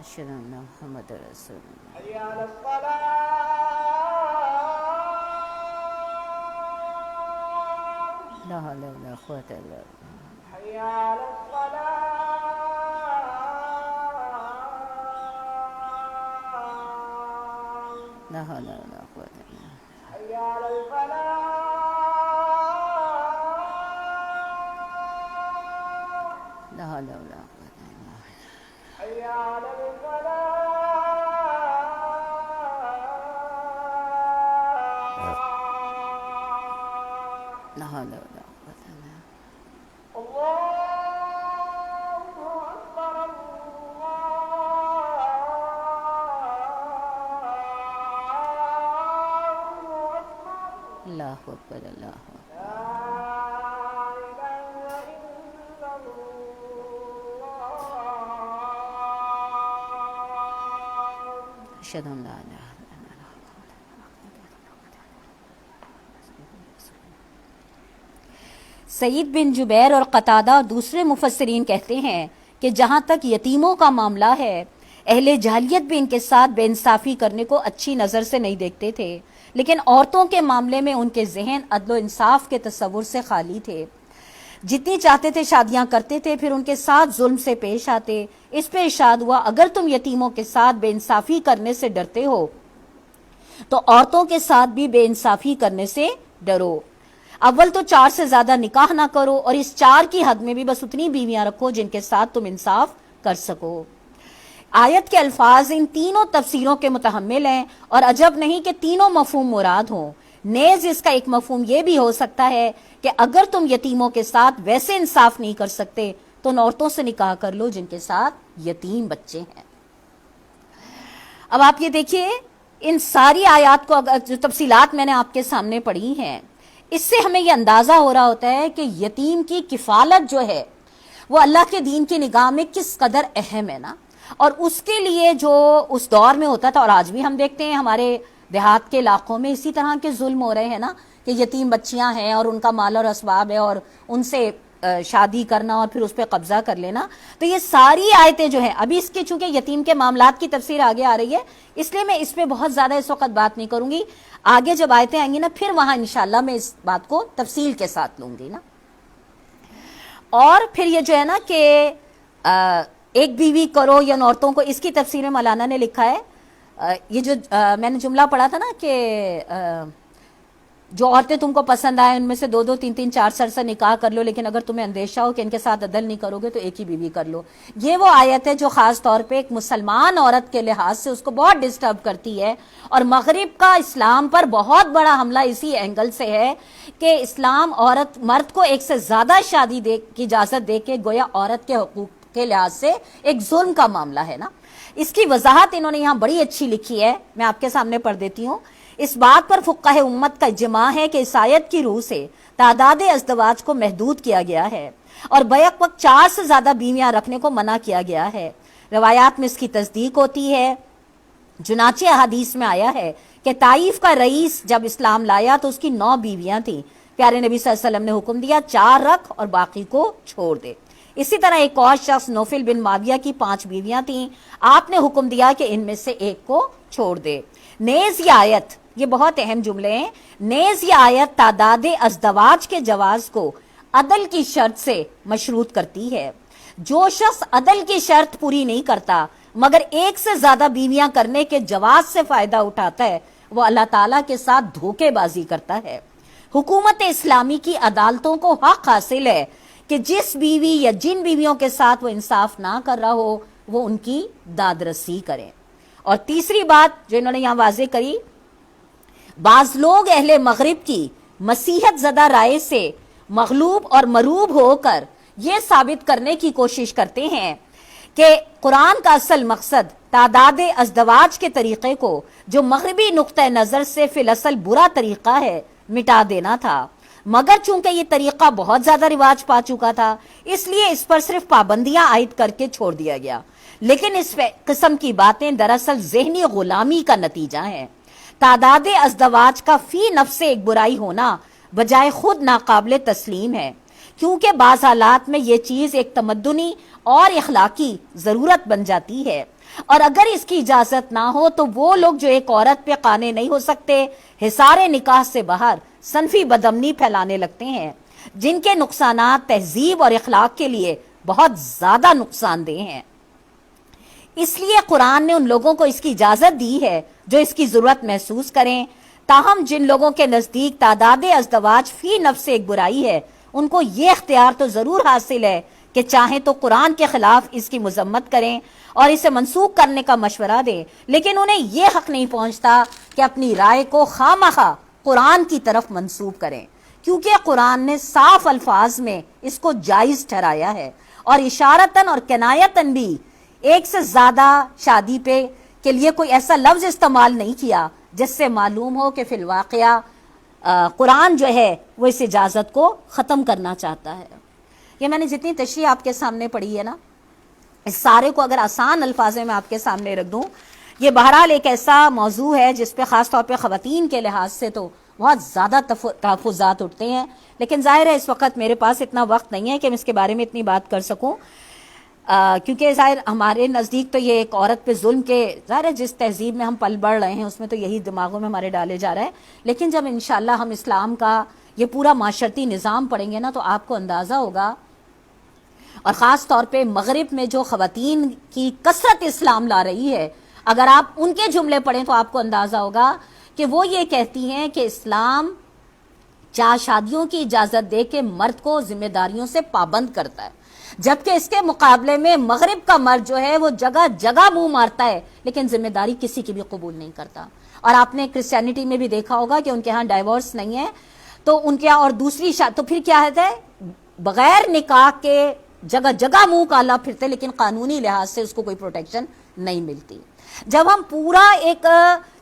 اشهد ان محمد رسول اللہ۔ حي على الصلاة لا حول ولا قوة الا بالله۔ حي على الصلاة لا حول ولا قوة الا بالله۔ حي على الفلاح لا حول ولا قوة الا بالله۔ حي على الفلاح لا حول ولا قوة الا بالله۔ الله أكبر الله أكبر اللہ اکبر، اللہ اکبر۔ لا إله إلا الله اشهد ان لا اله الا اللہ۔ سعید بن جبیر اور قتادہ اور دوسرے مفسرین کہتے ہیں کہ جہاں تک یتیموں کا معاملہ ہے، اہل جاہلیت بھی ان کے ساتھ بے انصافی کرنے کو اچھی نظر سے نہیں دیکھتے تھے، لیکن عورتوں کے معاملے میں ان کے ذہن عدل و انصاف کے تصور سے خالی تھے۔ جتنی چاہتے تھے شادیاں کرتے تھے، پھر ان کے ساتھ ظلم سے پیش آتے۔ اس پہ ارشاد ہوا اگر تم یتیموں کے ساتھ بے انصافی کرنے سے ڈرتے ہو تو عورتوں کے ساتھ بھی بے انصافی کرنے سے ڈرو۔ اول تو 4 سے زیادہ نکاح نہ کرو، اور اس 4 کی حد میں بھی بس اتنی بیویاں رکھو جن کے ساتھ تم انصاف کر سکو۔ آیت کے الفاظ ان تینوں تفسیروں کے متحمل ہیں، اور عجب نہیں کہ تینوں مفہوم مراد ہوں۔ نیز اس کا ایک مفہوم یہ بھی ہو سکتا ہے کہ اگر تم یتیموں کے ساتھ ویسے انصاف نہیں کر سکتے تو ان عورتوں سے نکاح کر لو جن کے ساتھ یتیم بچے ہیں۔ اب آپ یہ دیکھیے ان ساری آیات کو جو تفصیلات میں نے آپ کے سامنے پڑھی ہیں، اس سے ہمیں یہ اندازہ ہو رہا ہوتا ہے کہ یتیم کی کفالت جو ہے وہ اللہ کے دین کی نگاہ میں کس قدر اہم ہے نا. اور اس کے لیے جو اس دور میں ہوتا تھا، اور آج بھی ہم دیکھتے ہیں ہمارے دیہات کے علاقوں میں اسی طرح کے ظلم ہو رہے ہیں نا، کہ یتیم بچیاں ہیں اور ان کا مال اور اسباب ہے اور ان سے شادی کرنا اور پھر اس پہ قبضہ کر لینا. تو یہ ساری آیتیں جو ہیں، ابھی اس کے چونکہ یتیم کے معاملات کی تفسیر آگے آ رہی ہے، اس لیے میں اس پہ بہت زیادہ اس وقت بات نہیں کروں گی. آگے جب آیتیں آئیں گی نا، پھر وہاں انشاءاللہ میں اس بات کو تفصیل کے ساتھ لوں گی نا. اور پھر یہ جو ہے نا کہ ایک بیوی کرو یا عورتوں کو، اس کی تفسیر میں مولانا نے لکھا ہے، یہ جو میں نے جملہ پڑھا تھا نا کہ جو عورتیں تم کو پسند آئیں ان میں سے 2 3 3 4 سر نکاح کر لو، لیکن اگر تمہیں اندیشہ ہو کہ ان کے ساتھ عدل نہیں کرو گے تو ایک ہی بیوی کر لو. یہ وہ آیت ہے جو خاص طور پہ ایک مسلمان عورت کے لحاظ سے اس کو بہت ڈسٹرب کرتی ہے. اور مغرب کا اسلام پر بہت بڑا حملہ اسی اینگل سے ہے کہ اسلام مرد کو ایک سے زیادہ شادی کی اجازت دے کے گویا عورت کے حقوق کے لحاظ سے ایک ظلم کا معاملہ ہے نا. اس کی وضاحت انہوں نے یہاں بڑی اچھی لکھی ہے، میں آپ کے سامنے پڑھ دیتی ہوں. اس بات پر فقہ امت کا اجماع ہے کہ اس آیت کی روح سے تعداد ازدواج کو محدود کیا گیا ہے اور بیک وقت 4 سے زیادہ بیویاں رکھنے کو منع کیا گیا ہے. روایات میں اس کی تصدیق ہوتی ہے. چنانچہ احادیث میں آیا ہے کہ طائف کا رئیس جب اسلام لایا تو اس کی 9 بیویاں تھیں. پیارے نبی صلی اللہ علیہ وسلم نے حکم دیا 4 رکھ اور باقی کو چھوڑ دے. اسی طرح ایک اور شخص نوفل بن معاویہ کی 5 بیویاں تھیں، آپ نے حکم دیا کہ ان میں سے ایک کو چھوڑ دے. نیز یہ آیت، یہ بہت اہم جملے ہیں، نیز یہ آیت تعداد ازدواج کے جواز کو عدل کی شرط سے مشروط کرتی ہے. جو شخص عدل کی شرط پوری نہیں کرتا مگر ایک سے زیادہ بیویاں کرنے کے جواز سے فائدہ اٹھاتا ہے، وہ اللہ تعالیٰ کے ساتھ دھوکے بازی کرتا ہے. حکومت اسلامی کی عدالتوں کو حق حاصل ہے کہ جس بیوی یا جن بیویوں کے ساتھ وہ انصاف نہ کر رہا ہو وہ ان کی داد رسی کریں. اور تیسری بات جو انہوں نے یہاں واضح کری، بعض لوگ اہل مغرب کی مسیحت زدہ رائے سے مغلوب اور مروب ہو کر یہ ثابت کرنے کی کوشش کرتے ہیں کہ قرآن کا اصل مقصد تعداد ازدواج کے طریقے کو، جو مغربی نقطہ نظر سے فی الاصل برا طریقہ ہے، مٹا دینا تھا. مگر چونکہ یہ طریقہ بہت زیادہ رواج پا چکا تھا اس لیے اس پر صرف پابندیاں عائد کر کے چھوڑ دیا گیا. لیکن اس قسم کی باتیں دراصل ذہنی غلامی کا نتیجہ ہیں. تعداد ازدواج کا فی نفس ایک برائی ہونا بجائے خود ناقابل تسلیم ہے، کیونکہ بعض حالات میں یہ چیز ایک تمدنی اور اخلاقی ضرورت بن جاتی ہے. اور اگر اس کی اجازت نہ ہو تو وہ لوگ جو ایک عورت پہ قانے نہیں ہو سکتے حصار نکاح سے باہر صنفی بدامنی پھیلانے لگتے ہیں، جن کے نقصانات تہذیب اور اخلاق کے لیے بہت زیادہ نقصان دہ ہیں. اس لیے قرآن نے ان لوگوں کو اس کی اجازت دی ہے جو اس کی ضرورت محسوس کریں. تاہم جن لوگوں کے نزدیک تعداد ازدواج فی نفس ایک برائی ہے، ان کو یہ اختیار تو ضرور حاصل ہے کہ چاہیں تو قرآن کے خلاف اس کی مذمت کریں اور اسے منسوخ کرنے کا مشورہ دیں، لیکن انہیں یہ حق نہیں پہنچتا کہ اپنی رائے کو خواہ قرآن کی طرف منسوب کریں، کیونکہ قرآن نے صاف الفاظ میں اس کو جائز ٹھہرایا ہے اور اشارتاً اور کنایتاً بھی ایک سے زیادہ شادی پہ کے لیے کوئی ایسا لفظ استعمال نہیں کیا جس سے معلوم ہو کہ فی الواقعہ قرآن جو ہے وہ اس اجازت کو ختم کرنا چاہتا ہے. یہ میں نے جتنی تشریح آپ کے سامنے پڑھی ہے نا، اس سارے کو اگر آسان الفاظ میں آپ کے سامنے رکھ دوں، یہ بہرحال ایک ایسا موضوع ہے جس پہ خاص طور پہ خواتین کے لحاظ سے تو بہت زیادہ تحفظات اٹھتے ہیں. لیکن ظاہر ہے اس وقت میرے پاس اتنا وقت نہیں ہے کہ میں اس کے بارے میں اتنی بات کر سکوں، کیونکہ ظاہر ہمارے نزدیک تو یہ ایک عورت پہ ظلم کے، ظاہر ہے جس تہذیب میں ہم پل بڑھ رہے ہیں اس میں تو یہی دماغوں میں ہمارے ڈالے جا رہا ہے. لیکن جب انشاءاللہ ہم اسلام کا یہ پورا معاشرتی نظام پڑھیں گے نا تو آپ کو اندازہ ہوگا، اور خاص طور پہ مغرب میں جو خواتین کی کثرت اسلام لا رہی ہے، اگر آپ ان کے جملے پڑھیں تو آپ کو اندازہ ہوگا کہ وہ یہ کہتی ہیں کہ اسلام 4 شادیوں کی اجازت دے کے مرد کو ذمہ داریوں سے پابند کرتا ہے، جبکہ اس کے مقابلے میں مغرب کا مرد جو ہے وہ جگہ جگہ منہ مارتا ہے لیکن ذمہ داری کسی کی بھی قبول نہیں کرتا. اور آپ نے کرسچینٹی میں بھی دیکھا ہوگا کہ ان کے ہاں ڈائیورس نہیں ہے تو ان کے اور دوسری تو پھر کیا ہے، بغیر نکاح کے جگہ جگہ منہ کالا پھرتے لیکن قانونی لحاظ سے اس کو کوئی پروٹیکشن نہیں ملتی. جب ہم پورا ایک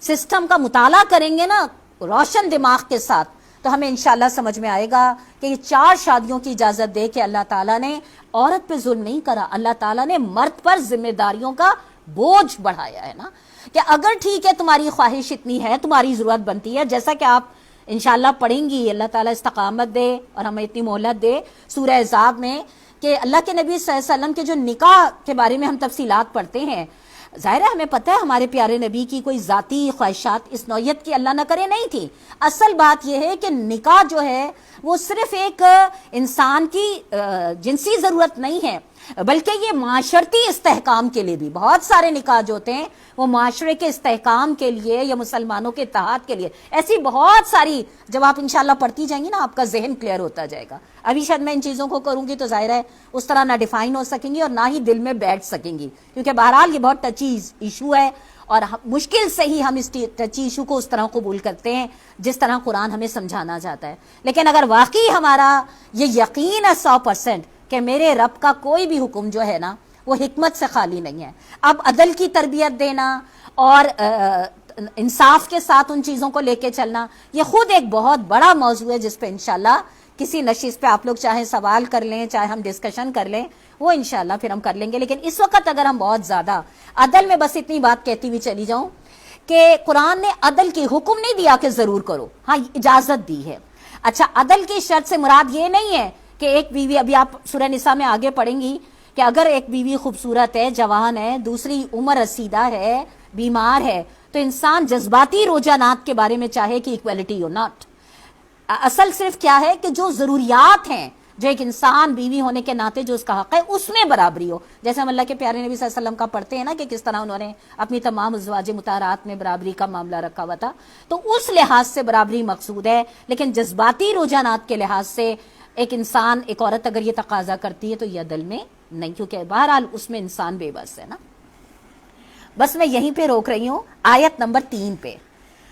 سسٹم کا مطالعہ کریں گے نا روشن دماغ کے ساتھ تو ہمیں انشاءاللہ سمجھ میں آئے گا کہ یہ 4 شادیوں کی اجازت دے کے اللہ تعالیٰ نے عورت پہ ظلم نہیں کرا، اللہ تعالیٰ نے مرد پر ذمہ داریوں کا بوجھ بڑھایا ہے نا، کہ اگر ٹھیک ہے تمہاری خواہش اتنی ہے، تمہاری ضرورت بنتی ہے، جیسا کہ آپ انشاءاللہ پڑھیں گی، اللہ تعالیٰ استقامت دے اور ہمیں اتنی مہلت دے سورہ احزاب میں، کہ اللہ کے نبی صلی اللہ علیہ وسلم کے جو نکاح کے بارے میں ہم تفصیلات پڑھتے ہیں، ظاہر ہے ہمیں پتہ ہے ہمارے پیارے نبی کی کوئی ذاتی خواہشات اس نوعیت کی اللہ نہ کرے نہیں تھی. اصل بات یہ ہے کہ نکاح جو ہے وہ صرف ایک انسان کی جنسی ضرورت نہیں ہے، بلکہ یہ معاشرتی استحکام کے لیے بھی. بہت سارے نکاح جو ہوتے ہیں وہ معاشرے کے استحکام کے لیے یا مسلمانوں کے اتحاد کے لیے، ایسی بہت ساری، جب آپ انشاءاللہ پڑھتی جائیں گی نا آپ کا ذہن کلیئر ہوتا جائے گا. ابھی شاید میں ان چیزوں کو کروں گی تو ظاہر ہے اس طرح نہ ڈیفائن ہو سکیں گی اور نہ ہی دل میں بیٹھ سکیں گی، کیونکہ بہرحال یہ بہت ٹچی ایشو ہے اور مشکل سے ہی ہم اس ٹچی ایشو کو اس طرح قبول کرتے ہیں جس طرح قرآن ہمیں سمجھانا چاہتا ہے. لیکن اگر واقعی ہمارا یہ یقین ہے 100% کہ میرے رب کا کوئی بھی حکم جو ہے نا وہ حکمت سے خالی نہیں ہے، اب عدل کی تربیت دینا اور انصاف کے ساتھ ان چیزوں کو لے کے چلنا، یہ خود ایک بہت بڑا موضوع ہے جس پہ انشاءاللہ کسی نشست پہ آپ لوگ چاہے سوال کر لیں، چاہے ہم ڈسکشن کر لیں، وہ انشاءاللہ پھر ہم کر لیں گے. لیکن اس وقت اگر ہم بہت زیادہ عدل میں بس اتنی بات کہتی ہوئی چلی جاؤں کہ قرآن نے عدل کی حکم نہیں دیا کہ ضرور کرو، ہاں اجازت دی ہے. اچھا، عدل کی شرط سے مراد یہ نہیں ہے کہ ایک بیوی، ابھی آپ سورہ نساء میں آگے پڑھیں گی کہ اگر ایک بیوی خوبصورت ہے، جوان ہے، دوسری عمر رسیدہ ہے، بیمار ہے، تو انسان جذباتی رجحانات کے بارے میں چاہے کہ ایکویلٹی ہو، ناٹ. اصل صرف کیا ہے کہ جو ضروریات ہیں، جو ایک انسان بیوی ہونے کے ناطے جو اس کا حق ہے اس میں برابری ہو. جیسے ہم اللہ کے پیارے نبی صلی اللہ علیہ وسلم کا پڑھتے ہیں نا کہ کس طرح انہوں نے اپنی تمام ازواج مطہرات میں برابری کا معاملہ رکھا ہوا تھا، تو اس لحاظ سے برابری مقصود ہے. لیکن جذباتی رجحانات کے لحاظ سے ایک انسان، ایک عورت اگر یہ تقاضا کرتی ہے تو یہ عدل میں نہیں، کیونکہ بہرحال اس میں انسان بے بس ہے نا. بس میں یہیں پہ روک رہی ہوں آیت نمبر 3 پہ.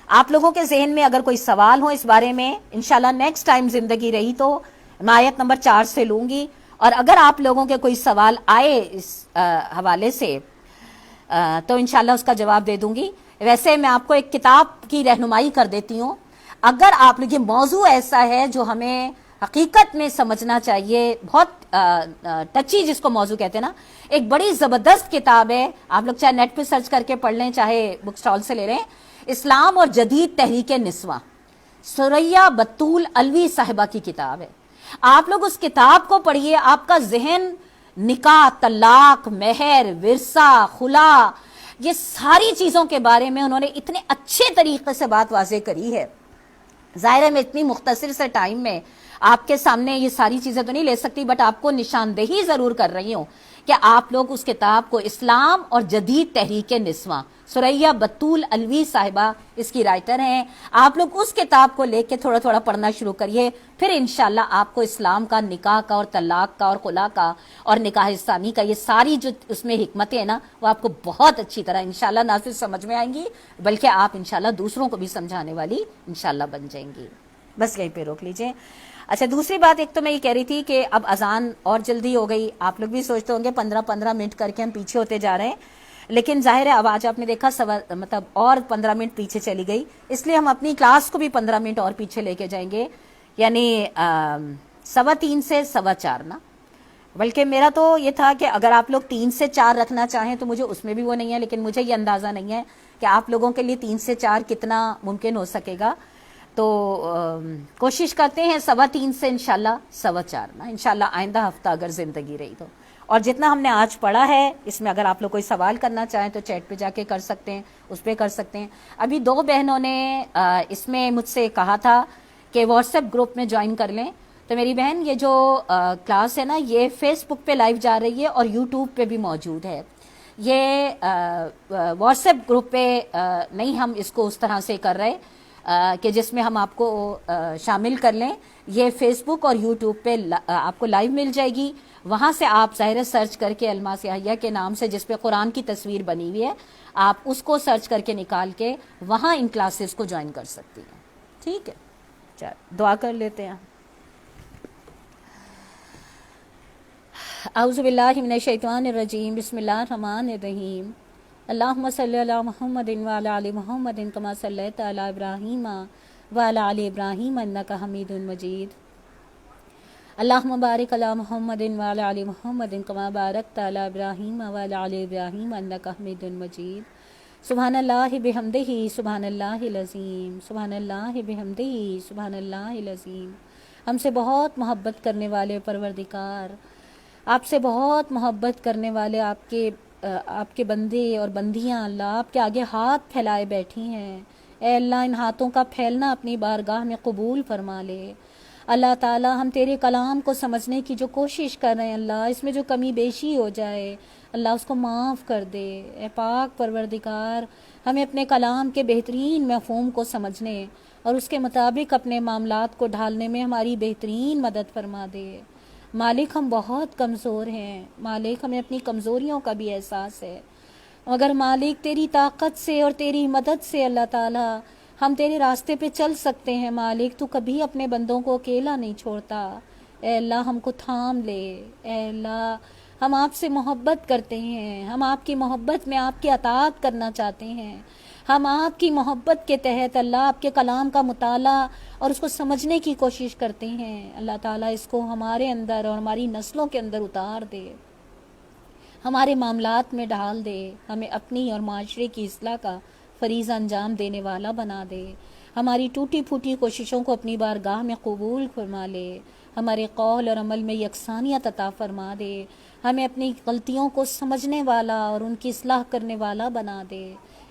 آپ لوگوں کے ذہن میں اگر کوئی سوال ہو اس بارے میں، انشاءاللہ نیکسٹ ٹائم زندگی رہی تو میں آیت نمبر 4 سے لوں گی، اور اگر آپ لوگوں کے کوئی سوال آئے اس حوالے سے تو انشاءاللہ اس کا جواب دے دوں گی. ویسے میں آپ کو ایک کتاب کی رہنمائی کر دیتی ہوں. اگر آپ لوگ، یہ موضوع ایسا ہے جو ہمیں حقیقت میں سمجھنا چاہیے، بہت ٹچی جس کو موضوع کہتے ہیں نا، ایک بڑی زبردست کتاب ہے، آپ لوگ چاہے نیٹ پہ سرچ کر کے پڑھ لیں چاہے بک سٹال سے لے لیں، اسلام اور جدید تحریک نسواں، سریہ بطول الوی صاحبہ کی کتاب ہے. آپ لوگ اس کتاب کو پڑھیے، آپ کا ذہن نکاح، طلاق، مہر، ورثہ، خلا، یہ ساری چیزوں کے بارے میں انہوں نے اتنے اچھے طریقے سے بات واضح کری ہے. ظاہر ہے میں اتنی مختصر سے ٹائم میں آپ کے سامنے یہ ساری چیزیں تو نہیں لے سکتی، بٹ آپ کو نشاندہی ضرور کر رہی ہوں کہ آپ لوگ اس کتاب کو، اسلام اور جدید تحریک نسواں، سریہ بطول الوی صاحبہ اس کی رائٹر ہیں، آپ لوگ اس کتاب کو لے کے تھوڑا تھوڑا پڑھنا شروع کریے. پھر انشاءاللہ آپ کو اسلام کا، نکاح کا اور طلاق کا اور خلا کا اور نکاح ثانی کا، یہ ساری جو اس میں حکمتیں ہیں نا، وہ آپ کو بہت اچھی طرح انشاءاللہ نہ صرف سمجھ میں آئیں گی بلکہ آپ انشاءاللہ دوسروں کو بھی سمجھانے والی انشاءاللہ بن جائیں گی. بس یہیں پہ روک لیجئے. اچھا، دوسری بات ایک تو میں یہ کہہ رہی تھی کہ اب اذان اور جلدی ہو گئی. آپ لوگ بھی سوچتے ہوں گے 15 منٹ کر کے ہم پیچھے ہوتے جا رہے ہیں، لیکن ظاہر ہے اب آج آپ نے دیکھا مطلب اور 15 منٹ پیچھے چلی گئی، اس لیے ہم اپنی کلاس کو بھی 15 منٹ اور پیچھے لے کے جائیں گے، یعنی 3:15 سے 4:15 نا. بلکہ میرا تو یہ تھا کہ اگر آپ لوگ 3 سے 4 رکھنا چاہیں تو مجھے اس میں بھی وہ نہیں ہے، لیکن مجھے یہ اندازہ نہیں ہے کہ آپ لوگوں کے لیے 3 سے 4 کتنا ممکن ہو سکے گا. تو کوشش کرتے ہیں 3:15 سے انشاءاللہ 4:15 نا، انشاءاللہ آئندہ ہفتہ اگر زندگی رہی تو. اور جتنا ہم نے آج پڑھا ہے اس میں اگر آپ لوگ کوئی سوال کرنا چاہیں تو چیٹ پہ جا کے کر سکتے ہیں، اس پہ کر سکتے ہیں. ابھی 2 بہنوں نے اس میں مجھ سے کہا تھا کہ واٹس ایپ گروپ میں جوائن کر لیں. تو میری بہن، یہ جو کلاس ہے نا یہ فیس بک پہ لائیو جا رہی ہے اور یوٹیوب پہ بھی موجود ہے. یہ واٹس ایپ گروپ پہ نہیں ہم اس کو اس طرح سے کر رہے کہ جس میں ہم آپ کو شامل کر لیں. یہ فیس بک اور یوٹیوب پہ آپ کو لائیو مل جائے گی. وہاں سے آپ ظاہر سرچ کر کے الماس یحییٰ کے نام سے جس پہ قرآن کی تصویر بنی ہوئی ہے، آپ اس کو سرچ کر کے نکال کے وہاں ان کلاسز کو جوائن کر سکتی ہیں. ٹھیک ہے، چل دعا کر لیتے ہیں. اعوذ باللہ من الشیطان الرجیم، بسم اللہ الرحمن الرحیم. اللہم صلی علی محمد وعلی آل محمد کما صلیت علی ابراہیم وعلی آل ابراہیم انک حمید مجید اللہم بارک علی محمد وعلی آل محمد کما بارکت علی ابراہیم وعلی آل ابراہیم انک حمید مجید سبحان اللہ بحمدہ سبحان اللہ العظیم سبحان اللہ بحمدہ سبحان اللہ العظیم۔ ہم سے بہت محبت کرنے والے پروردگار، آپ سے بہت محبت کرنے والے آپ کے بندے اور بندیاں اللہ آپ کے آگے ہاتھ پھیلائے بیٹھی ہیں۔ اے اللہ ان ہاتھوں کا پھیلنا اپنی بارگاہ میں قبول فرما لے۔ اللہ تعالی ہم تیرے کلام کو سمجھنے کی جو کوشش کر رہے ہیں اللہ، اس میں جو کمی بیشی ہو جائے اللہ اس کو معاف کر دے۔ اے پاک پروردگار ہمیں اپنے کلام کے بہترین مفہوم کو سمجھنے اور اس کے مطابق اپنے معاملات کو ڈھالنے میں ہماری بہترین مدد فرما دے۔ مالک ہم بہت کمزور ہیں، مالک ہمیں اپنی کمزوریوں کا بھی احساس ہے، مگر مالک تیری طاقت سے اور تیری مدد سے اللہ تعالی ہم تیرے راستے پہ چل سکتے ہیں۔ مالک تو کبھی اپنے بندوں کو اکیلا نہیں چھوڑتا۔ اے اللہ ہم کو تھام لے۔ اے اللہ ہم آپ سے محبت کرتے ہیں، ہم آپ کی محبت میں آپ کی اطاعت کرنا چاہتے ہیں، ہم آپ کی محبت کے تحت اللہ آپ کے کلام کا مطالعہ اور اس کو سمجھنے کی کوشش کرتے ہیں۔ اللہ تعالیٰ اس کو ہمارے اندر اور ہماری نسلوں کے اندر اتار دے، ہمارے معاملات میں ڈھال دے، ہمیں اپنی اور معاشرے کی اصلاح کا فریضہ انجام دینے والا بنا دے، ہماری ٹوٹی پھوٹی کوششوں کو اپنی بارگاہ میں قبول فرما لے، ہمارے قول اور عمل میں یکسانیت عطا فرما دے، ہمیں اپنی غلطیوں کو سمجھنے والا اور ان کی اصلاح کرنے والا بنا دے۔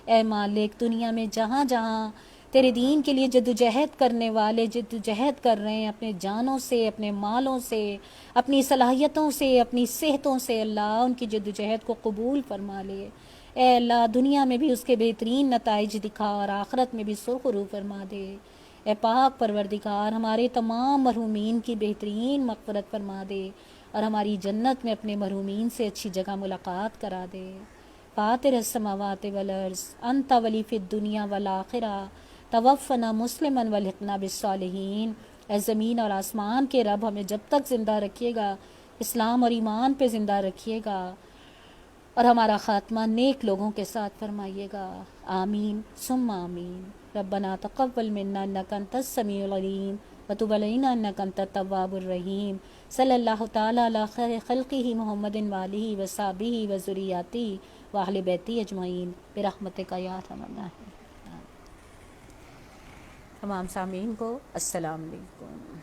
اے مالک دنیا میں جہاں جہاں تیرے دین کے لیے جدوجہد کرنے والے جدوجہد کر رہے ہیں، اپنے جانوں سے، اپنے مالوں سے، اپنی صلاحیتوں سے، اپنی صحتوں سے اللہ ان کی جدوجہد کو قبول فرما لے۔ اے اللہ دنیا میں بھی اس کے بہترین نتائج دکھا اور آخرت میں بھی سرخرو فرما دے۔ اے پاک پروردگار ہمارے تمام مرحومین کی بہترین مغفرت فرما دے اور ہماری جنت میں اپنے مرحومین سے اچھی جگہ ملاقات کرا دے۔ فاطر السماوات والارض انت ولی فی الدنیا والآخرہ توفنا مسلما والحقنا بالصالحین۔ اے زمین اور آسمان کے رب ہمیں جب تک زندہ رکھیے گا اسلام اور ایمان پہ زندہ رکھیے گا اور ہمارا خاتمہ نیک لوگوں کے ساتھ فرمائیے گا۔ آمین ثم آمین۔ ربنا تقبل منا انک انت السمیع العلیم وتب علینا انک انت التواب الرحیم۔ صلی اللہ تعالی علی خیر خلقہ محمد وآلہ وصحبہ وذریاتہ واہل بیتہ اجمعین برحمتک یا ارحم الراحمین۔ تمام سامعین کو السلام علیکم۔